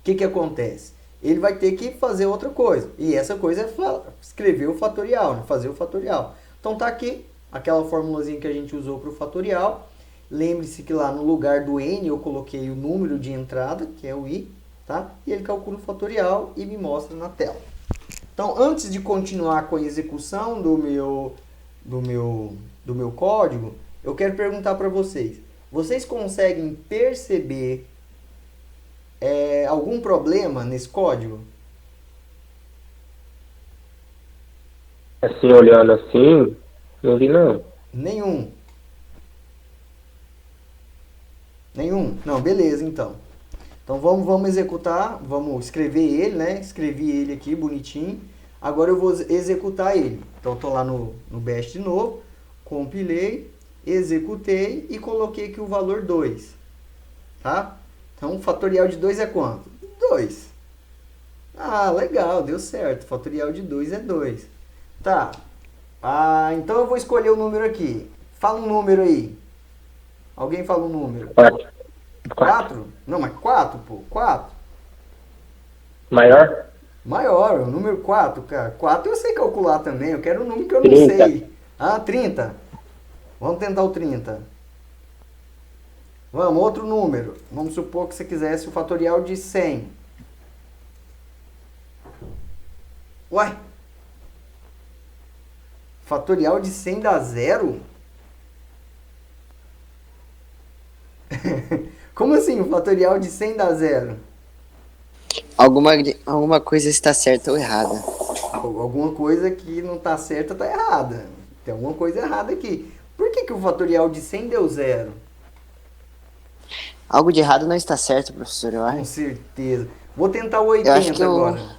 o que acontece? Ele vai ter que fazer outra coisa. E essa coisa é escrever o fatorial, né? Fazer o fatorial. Então tá aqui aquela formulazinha que a gente usou para o fatorial. Lembre-se que lá no lugar do n eu coloquei o número de entrada, que é o i, tá? E ele calcula o fatorial e me mostra na tela. Então, antes de continuar com a execução do meu código, eu quero perguntar para vocês. Vocês conseguem perceber algum problema nesse código? Assim, olhando assim, não vi não. Nenhum. Nenhum? Não, beleza, então. Então vamos executar, vamos escrever ele, né? Escrevi ele aqui bonitinho. Agora eu vou executar ele. Então eu tô lá no bash de novo, compilei, executei e coloquei aqui o valor 2. Tá? Então o fatorial de 2 é quanto? 2. Ah, legal, deu certo. O fatorial de 2 é 2. Tá. Então eu vou escolher o número aqui. Fala um número aí. Alguém fala um número. 4. 4? Não, mas 4, pô. 4. Maior? Maior, o número 4, cara. 4 eu sei calcular também. Eu quero um número que eu não 30. sei. 30. Vamos tentar o 30. Vamos, outro número. Vamos supor que você quisesse o fatorial de 100. Uai. Fatorial de 100 dá 0? Como assim o fatorial de 100 dá 0? Alguma coisa está certa ou errada. Alguma coisa que não está certa está errada. Tem alguma coisa errada aqui. Por que o fatorial de 100 deu 0? Algo de errado não está certo, professor, eu Com acho. certeza. Vou tentar o Eu acho 80 que agora.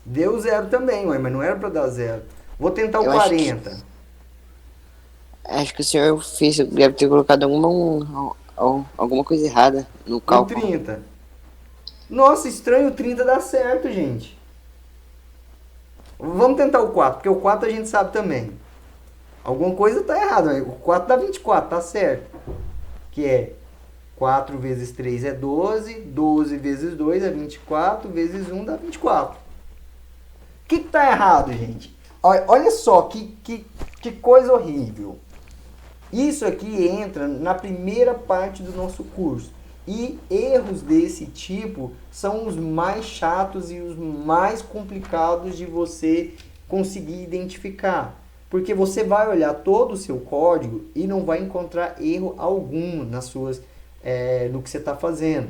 Deu 0 também, ué, mas não era para dar 0. Vou tentar o Eu acho 40. Acho que o senhor deve ter colocado alguma coisa errada no O cálculo. 30. Nossa, estranho, o 30 dá certo, gente. Vamos tentar o 4, porque o 4 a gente sabe também. Alguma coisa tá errada. O 4 dá 24, tá certo. Que é 4 vezes 3 é 12, 12 vezes 2 é 24, vezes 1 dá 24. O que tá errado, gente? Olha só, que coisa horrível. Isso aqui entra na primeira parte do nosso curso. E erros desse tipo são os mais chatos e os mais complicados de você conseguir identificar. Porque você vai olhar todo o seu código e não vai encontrar erro algum no que você está fazendo.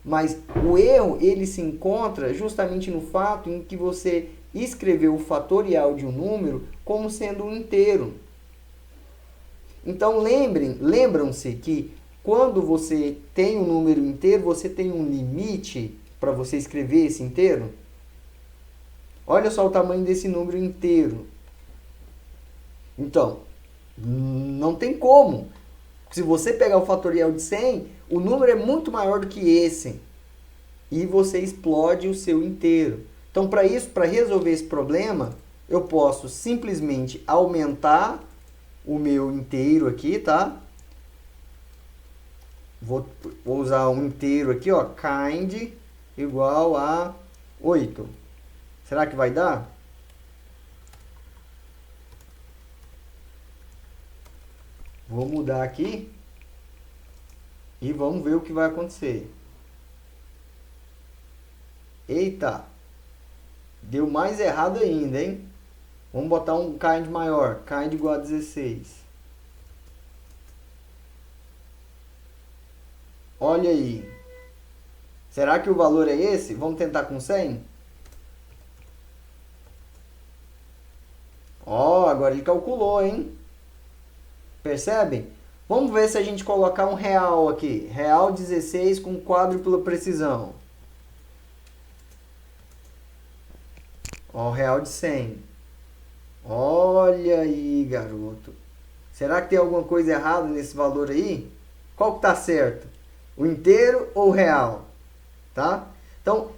Mas o erro ele se encontra justamente no fato em que você escreveu o fatorial de um número como sendo um inteiro. Então lembram-se que quando você tem um número inteiro, você tem um limite para você escrever esse inteiro? Olha só o tamanho desse número inteiro. Então, não tem como. Se você pegar o fatorial de 100, o número é muito maior do que esse. E você explode o seu inteiro. Então, para resolver esse problema, eu posso simplesmente aumentar o meu inteiro aqui, tá? Vou usar um inteiro aqui, ó, kind igual a 8. Será que vai dar? Vou mudar aqui e vamos ver o que vai acontecer. Eita, Deu mais errado ainda, hein? Vamos botar um kind maior. Kind igual a 16. Olha aí. Será que o valor é esse? Vamos tentar com 100? Ó, agora ele calculou, hein? Percebem? Vamos ver se a gente colocar um real aqui. Real 16 com quádrupla precisão. Ó, real de 100. Olha aí, garoto. Será que tem alguma coisa errada nesse valor aí? Qual que tá certo? O inteiro ou o real? Tá? Então,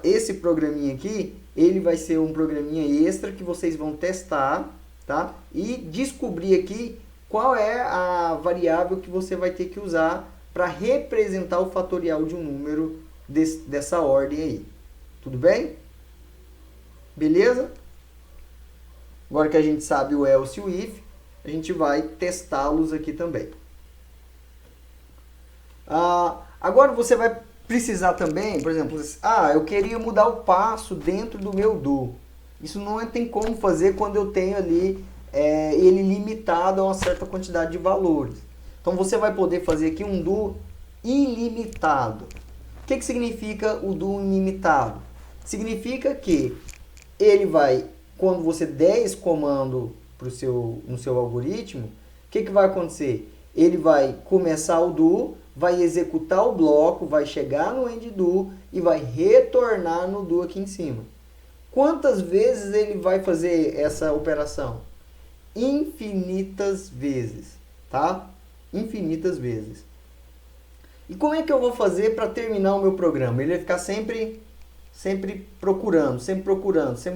esse programinha aqui, ele vai ser um programinha extra que vocês vão testar, tá? E descobrir aqui qual é a variável que você vai ter que usar para representar o fatorial de um número dessa ordem aí. Tudo bem? Beleza? Agora que a gente sabe o else e o if, a gente vai testá-los aqui também. Agora você vai precisar também, por exemplo, eu queria mudar o passo dentro do meu do. Isso não tem como fazer quando eu tenho ali ele limitado a uma certa quantidade de valores. Então você vai poder fazer aqui um do ilimitado. O que significa o do ilimitado? Significa que ele vai, quando você der esse comando no seu algoritmo, o que vai acontecer? Ele vai começar o do, vai executar o bloco, vai chegar no end do e vai retornar no do aqui em cima. Quantas vezes ele vai fazer essa operação? Infinitas vezes, tá? Infinitas vezes. E como é que eu vou fazer para terminar o meu programa? Ele vai ficar sempre procurando, sempre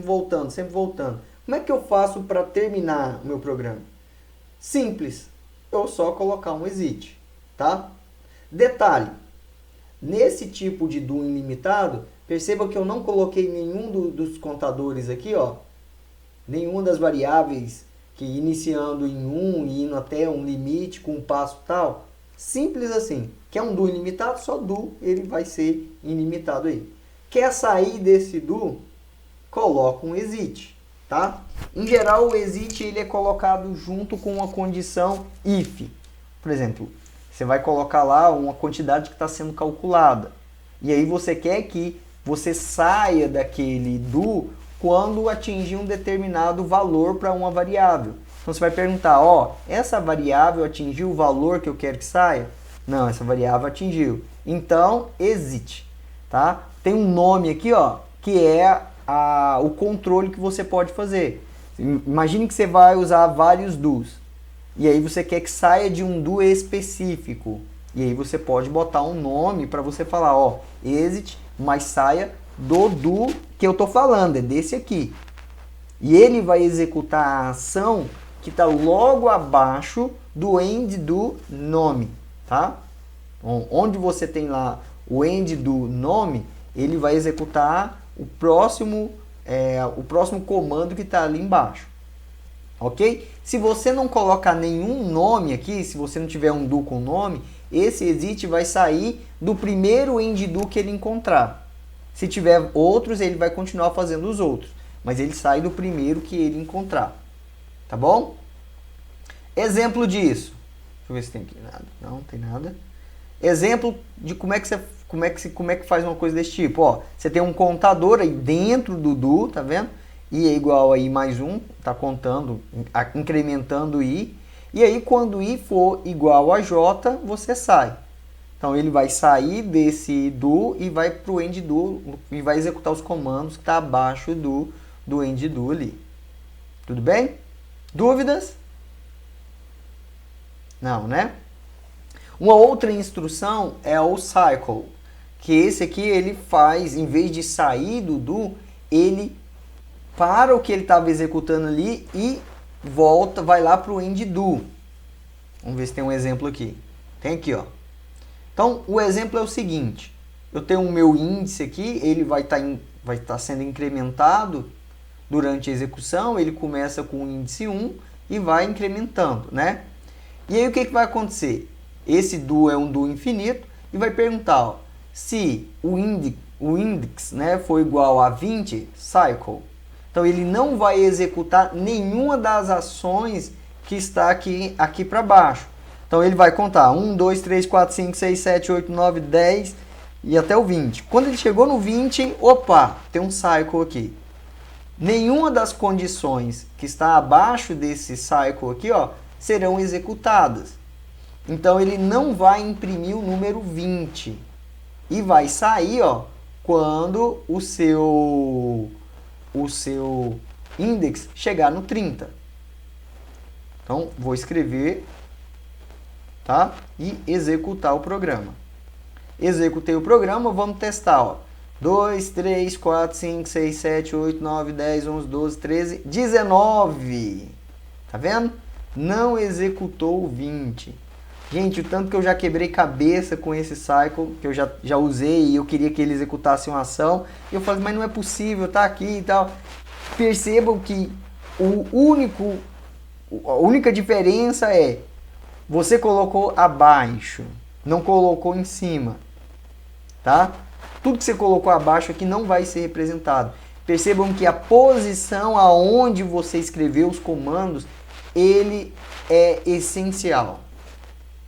voltando. Como é que eu faço para terminar o meu programa? Simples, eu só colocar um exit, tá? Detalhe, nesse tipo de do ilimitado, perceba que eu não coloquei nenhum dos contadores aqui, ó, nenhuma das variáveis que iniciando em 1 e indo até um limite com um passo tal. Simples assim. Quer um do ilimitado? Só do, ele vai ser ilimitado aí. Quer sair desse do? Coloca um exit, tá? Em geral, o exit ele é colocado junto com uma condição if. Por exemplo, você vai colocar lá uma quantidade que está sendo calculada. E aí você quer que você saia daquele do quando atingir um determinado valor para uma variável. Então você vai perguntar, essa variável atingiu o valor que eu quero que saia? Não, essa variável atingiu. Então, exit, tá? Tem um nome aqui, que é o controle que você pode fazer. Imagine que você vai usar vários do's. E aí você quer que saia de um do específico. E aí você pode botar um nome para você falar, exit, mas saia do que eu estou falando, é desse aqui. E ele vai executar a ação que está logo abaixo do end do nome, tá? Então, onde você tem lá o end do nome, ele vai executar o próximo comando que está ali embaixo. Ok? Se você não colocar nenhum nome aqui, se você não tiver um do com nome, esse exit vai sair do primeiro end do que ele encontrar. Se tiver outros, ele vai continuar fazendo os outros. Mas ele sai do primeiro que ele encontrar. Tá bom? Exemplo disso. Deixa eu ver se tem aqui nada. Não, tem nada. Exemplo de como é que faz uma coisa desse tipo. Você tem um contador aí dentro do do, tá vendo? I é igual a I mais 1, tá contando, incrementando I. E aí quando I for igual a J, você sai. Então ele vai sair desse do e vai para o end do e vai executar os comandos que está abaixo do end do ali. Tudo bem? Dúvidas? Não, né? Uma outra instrução é o cycle, que esse aqui ele faz, em vez de sair do, ele para o que ele estava executando ali e volta, vai lá para o end do. Vamos ver se tem um exemplo aqui. Tem aqui, ó. Então, o exemplo é o seguinte. Eu tenho o meu índice aqui, ele vai estar sendo incrementado durante a execução. Ele começa com o índice 1 e vai incrementando, né? E aí, o que vai acontecer? Esse do é um do infinito e vai perguntar, se o índice, o index, né, for igual a 20, cycle. Então ele não vai executar nenhuma das ações que está aqui para baixo. Então ele vai contar 1, 2, 3, 4, 5, 6, 7, 8, 9, 10 e até o 20. Quando ele chegou no 20, opa, tem um cycle aqui. Nenhuma das condições que está abaixo desse cycle aqui, ó, serão executadas. Então ele não vai imprimir o número 20 e vai sair, ó, quando o seu index chegar no 30. Então vou escrever, tá? E executar o programa. Executei o programa, vamos testar, ó. 2, 3, 4, 5, 6, 7, 8, 9, 10, 11, 12, 13, 19. Tá vendo? Não executou o 20. Gente, o tanto que eu já quebrei cabeça com esse cycle, que eu já usei e eu queria que ele executasse uma ação. E eu falei, mas não é possível, tá aqui e tal. Percebam que a única diferença é você colocou abaixo, não colocou em cima, tá? Tudo que você colocou abaixo aqui não vai ser representado. Percebam que a posição aonde você escreveu os comandos, ele é essencial.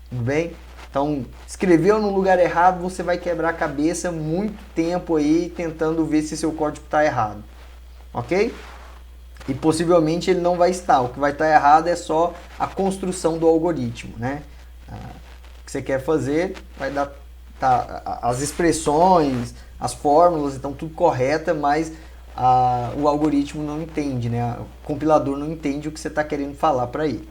Tudo bem? Então, escreveu no lugar errado, você vai quebrar a cabeça muito tempo aí tentando ver se seu código está errado. Ok? E possivelmente ele não vai estar. O que vai estar errado é só a construção do algoritmo, né? O que você quer fazer vai dar as expressões, as fórmulas estão tudo correta, mas o algoritmo não entende, né? O compilador não entende o que você está querendo falar para ele.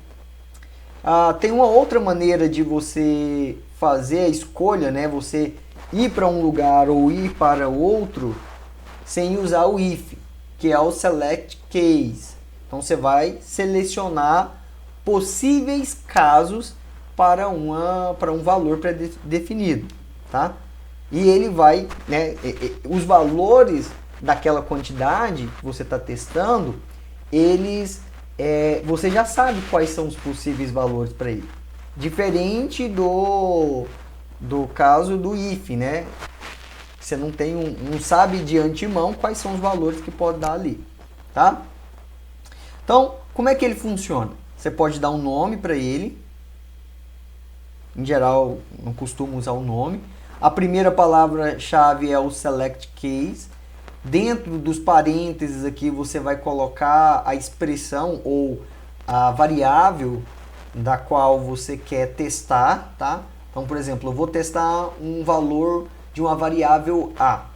Tem uma outra maneira de você fazer a escolha, né? Você ir para um lugar ou ir para outro sem usar o if, que é o select case. Então você vai selecionar possíveis casos para um valor pré-definido, tá? E ele vai, né? Os valores daquela quantidade que você está testando, você já sabe quais são os possíveis valores para ele. Diferente do caso do if, né? Você não sabe de antemão quais são os valores que pode dar ali, tá? Então, como é que ele funciona? Você pode dar um nome para ele. Em geral, não costumo usar o nome. A primeira palavra-chave é o select case. Dentro dos parênteses aqui você vai colocar a expressão ou a variável da qual você quer testar, tá? Então, por exemplo, eu vou testar um valor de uma variável A.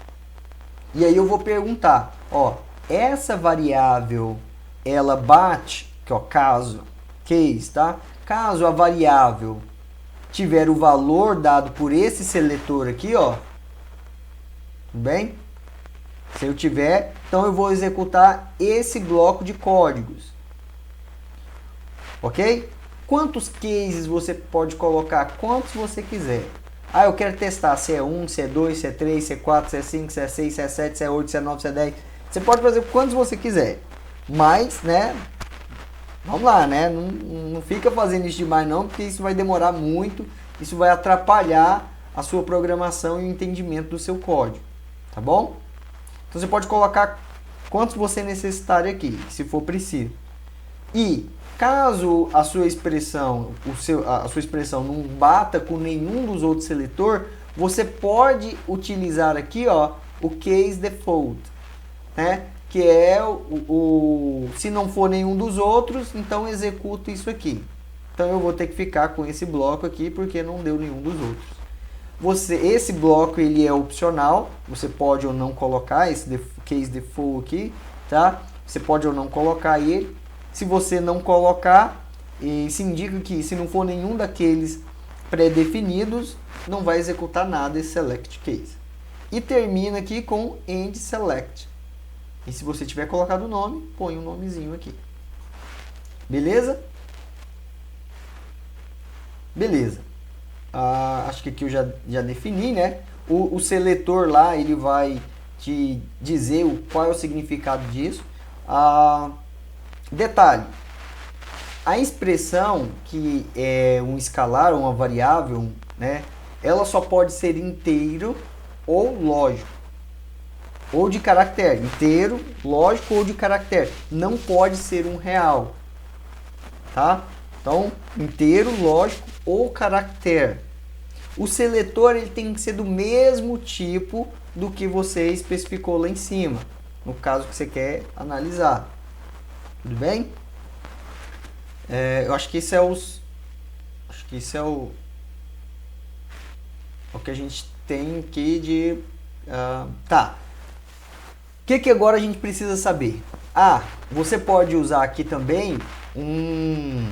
E aí eu vou perguntar, ó, essa variável ela bate, que ó, case, tá? Caso a variável tiver o valor dado por esse seletor aqui, ó, tudo bem? Se eu tiver, então eu vou executar esse bloco de códigos. Ok? Quantos cases você pode colocar? Quantos você quiser. Eu quero testar se é 1, se é 2, se é 3, se é 4, se é 5, se é 6, se é 7, se é 8, se é 9, se é 10. Você pode fazer quantos você quiser. Mas, né, vamos lá, né? Não fica fazendo isso demais não, porque isso vai demorar muito. Isso vai atrapalhar a sua programação e o entendimento do seu código. Tá bom? Então você pode colocar quantos você necessitar aqui, se for preciso. E caso a sua expressão, a sua expressão não bata com nenhum dos outros seletores, você pode utilizar aqui, ó, o case default, né? Que é se não for nenhum dos outros, então executa isso aqui. Então eu vou ter que ficar com esse bloco aqui porque não deu nenhum dos outros. Esse bloco ele é opcional, você pode ou não colocar esse case default aqui, tá? Você pode ou não colocar ele. Se você não colocar, isso indica que se não for nenhum daqueles pré-definidos, não vai executar nada esse select case. E termina aqui com end select. E se você tiver colocado o nome, põe um nomezinho aqui. Beleza? Beleza. Acho que aqui eu já defini, né? O seletor lá, ele vai te dizer qual é o significado disso. Detalhe, a expressão que é um escalar ou uma variável, né? Ela só pode ser inteiro ou lógico. ou de caractere, inteiro, lógico ou de caractere. Não pode ser um real, tá? Então, inteiro, lógico ou caractere. O seletor ele tem que ser do mesmo tipo do que você especificou lá em cima, no caso que você quer analisar. Tudo bem? Eu acho que isso é o que a gente tem aqui de... tá. O que agora a gente precisa saber? Você pode usar aqui também um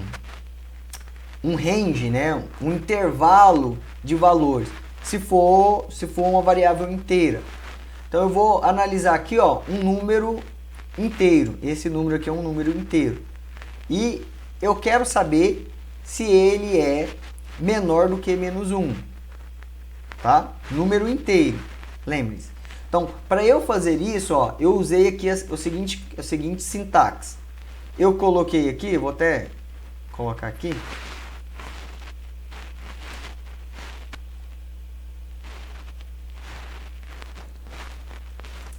range, né? Um intervalo de valores, se for uma variável inteira. Então eu vou analisar aqui, ó, um número inteiro. Esse número aqui é um número inteiro. E eu quero saber se ele é menor do que menos 1. Tá? Número inteiro. Lembre-se. Então, para eu fazer isso, ó, eu usei aqui o seguinte sintaxe. Eu coloquei aqui, vou até colocar aqui.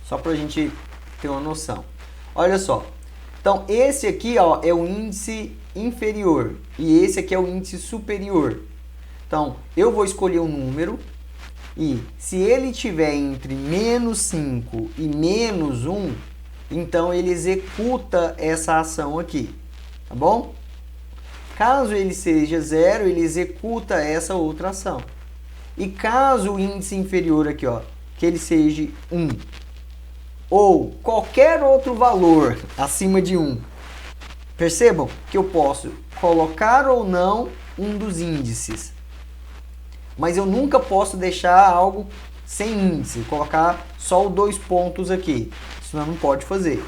Só para a gente ter uma noção. Olha só. Então, esse aqui, ó, é o índice inferior. E esse aqui é o índice superior. Então, eu vou escolher um número. E se ele estiver entre menos 5 e menos 1, então ele executa essa ação aqui. Tá bom? Caso ele seja 0, ele executa essa outra ação. E caso o índice inferior aqui, ó, que ele seja 1, ou qualquer outro valor acima de 1, percebam que eu posso colocar ou não um dos índices. Mas eu nunca posso deixar algo sem índice, colocar só os 2 pontos aqui. Isso não pode fazer,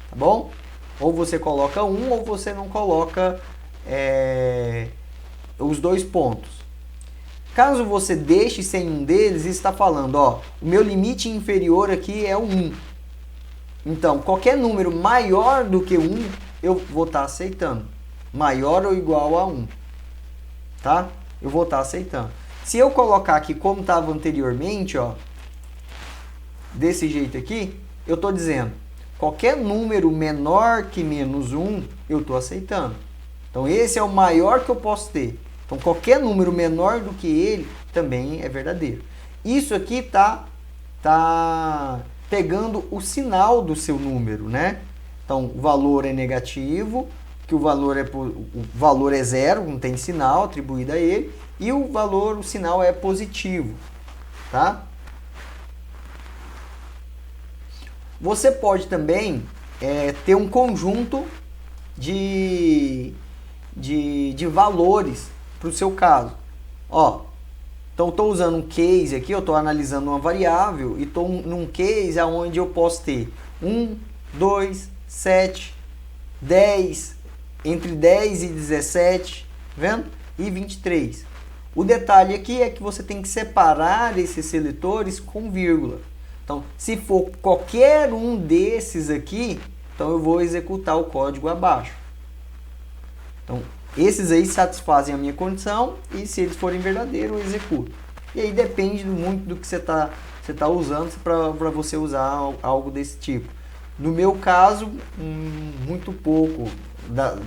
tá bom? Ou você coloca 1 ou você não coloca os 2 pontos. Caso você deixe sem um deles, está falando, ó, o meu limite inferior aqui é o 1. Então, qualquer número maior do que 1, eu vou estar aceitando. Maior ou igual a 1. Tá? Eu vou estar aceitando. Se eu colocar aqui como estava anteriormente, ó, desse jeito aqui, eu estou dizendo, qualquer número menor que menos 1, eu estou aceitando. Então, esse é o maior que eu posso ter. Então, qualquer número menor do que ele também é verdadeiro. Isso aqui tá pegando o sinal do seu número, né? Então, o valor é negativo, que o valor é 0, não tem sinal atribuído a ele, e o sinal é positivo, tá? Você pode também ter um conjunto de valores para o seu caso. Ó, então estou usando um case aqui, eu estou analisando uma variável e estou num case onde eu posso ter 1, 2, 7, 10, entre 10 e 17, vendo? E 23. O detalhe aqui é que você tem que separar esses seletores com vírgula. Então, se for qualquer um desses aqui, então eu vou executar o código abaixo. Então, esses aí satisfazem a minha condição e se eles forem verdadeiros, eu executo. E aí depende muito do que você tá usando para você usar algo desse tipo. No meu caso, muito pouco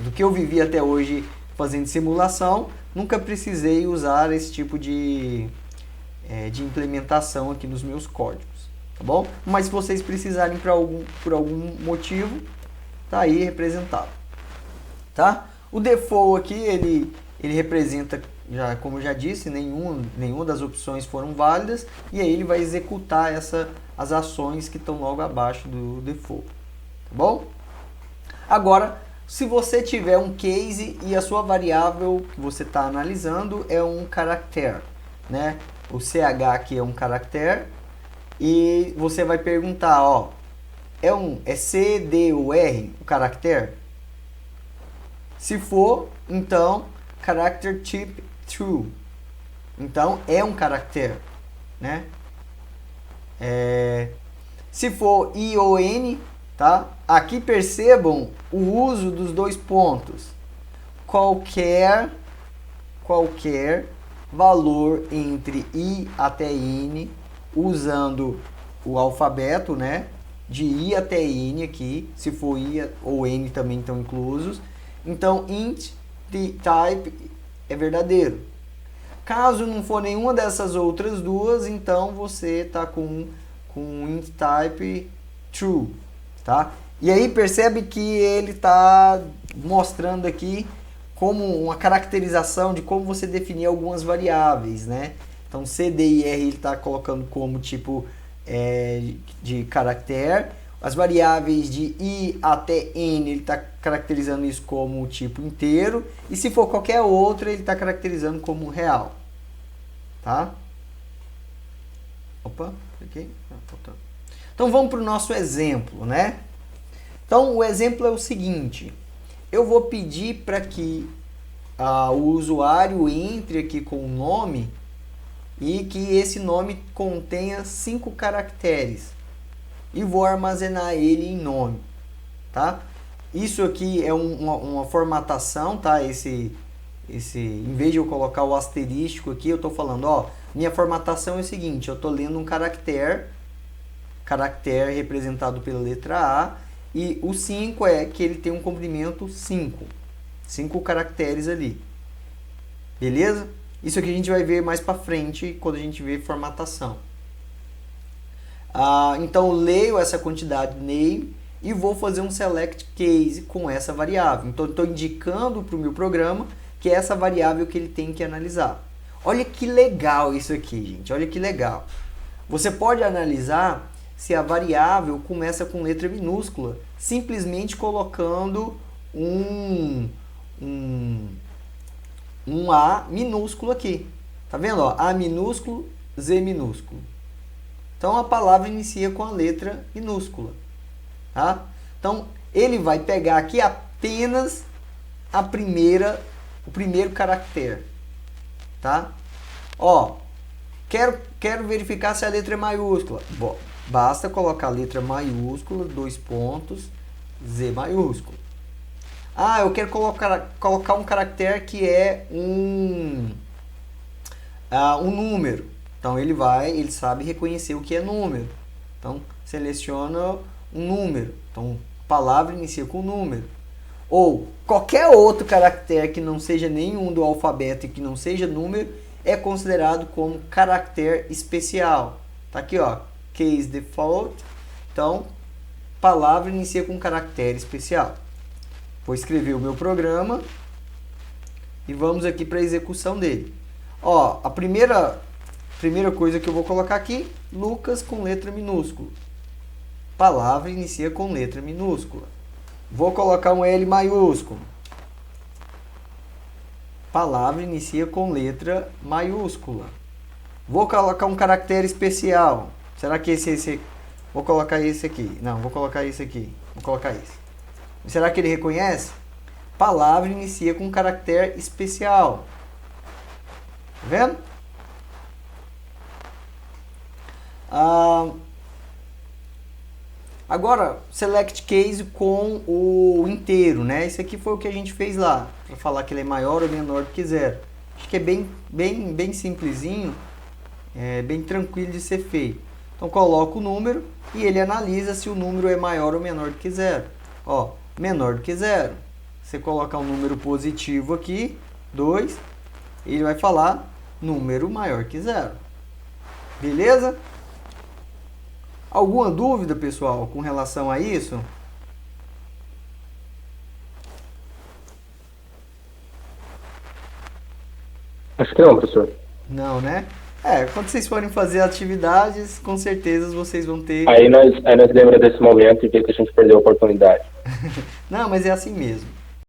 do que eu vivi até hoje fazendo simulação, nunca precisei usar esse tipo de implementação aqui nos meus códigos, tá bom? Mas se vocês precisarem por algum motivo, tá aí representado, tá? O default aqui, ele representa, como eu já disse, nenhuma das opções foram válidas, e aí ele vai executar as ações que estão logo abaixo do default, tá bom? Agora, se você tiver um case e a sua variável que você está analisando é um caractere, né? O CH aqui é um caractere, e você vai perguntar, ó, é C, D ou R o caractere? Se for, então, character type true. Então, é um caractere, né? Se for I ou N, tá? Aqui percebam o uso dos 2 pontos. Qualquer valor entre I até N, usando o alfabeto, né? De I até N aqui, se for I ou N também estão inclusos. Então, int type é verdadeiro. Caso não for nenhuma dessas outras duas, então você está com int type true, tá? E aí percebe que ele está mostrando aqui como uma caracterização de como você definir algumas variáveis, né? Então, C, D e R ele está colocando como tipo de caractere. As variáveis de I até N ele está caracterizando isso como tipo inteiro. E se for qualquer outra, ele está caracterizando como real. Tá? Opa, aqui. Então, vamos para o nosso exemplo, né? Então, o exemplo é o seguinte. Eu vou pedir para que o usuário entre aqui com o nome e que esse nome contenha 5 caracteres. E vou armazenar ele em nome, tá? Isso aqui é uma formatação, tá? Em vez de eu colocar o asterístico aqui, eu estou falando, ó, minha formatação é o seguinte, eu estou lendo um caractere representado pela letra A, e o 5 é que ele tem um comprimento 5 caracteres ali, beleza? Isso aqui a gente vai ver mais para frente, quando a gente ver formatação. Então, eu leio essa quantidade name e vou fazer um select case com essa variável. Então, estou indicando para o meu programa que é essa variável que ele tem que analisar. Olha que legal isso aqui, gente. Olha que legal. Você pode analisar se a variável começa com letra minúscula, simplesmente colocando um A minúsculo aqui. Tá vendo? Ó, A minúsculo, Z minúsculo. Então, a palavra inicia com a letra minúscula. Tá? Então, ele vai pegar aqui apenas o primeiro caractere. Tá? Ó, quero verificar se a letra é maiúscula. Bom, basta colocar a letra maiúscula, 2 pontos, Z maiúsculo. Eu quero colocar um caractere que é um número. Então, ele sabe reconhecer o que é número. Então, seleciona um número. Então, a palavra inicia com número. Ou qualquer outro caractere que não seja nenhum do alfabeto e que não seja número, é considerado como caractere especial. Tá aqui, ó, case default. Então, palavra inicia com caractere especial. Vou escrever o meu programa e vamos aqui para a execução dele. Ó, a primeira coisa que eu vou colocar aqui, Lucas com letra minúscula. Palavra inicia com letra minúscula. Vou colocar um L maiúsculo. Palavra inicia com letra maiúscula. Vou colocar um caractere especial. Será que esse vou colocar esse aqui? Não, vou colocar esse aqui. Vou colocar esse. Será que ele reconhece? Palavra inicia com caractere especial. Tá vendo? Agora, select case com o inteiro, né? Esse aqui foi o que a gente fez lá, para falar que ele é maior ou menor do que 0. Acho que é bem simplesinho, bem tranquilo de ser feito. Então, coloco o número e ele analisa se o número é maior ou menor do que 0. Ó, menor do que 0. Você colocar um número positivo aqui, 2, ele vai falar número maior que 0. Beleza? Alguma dúvida, pessoal, com relação a isso? Acho que não, professor. Não, né? Quando vocês forem fazer atividades, com certeza vocês vão ter... Aí nós lembramos desse momento e vê que a gente perdeu a oportunidade. Não, mas é assim mesmo.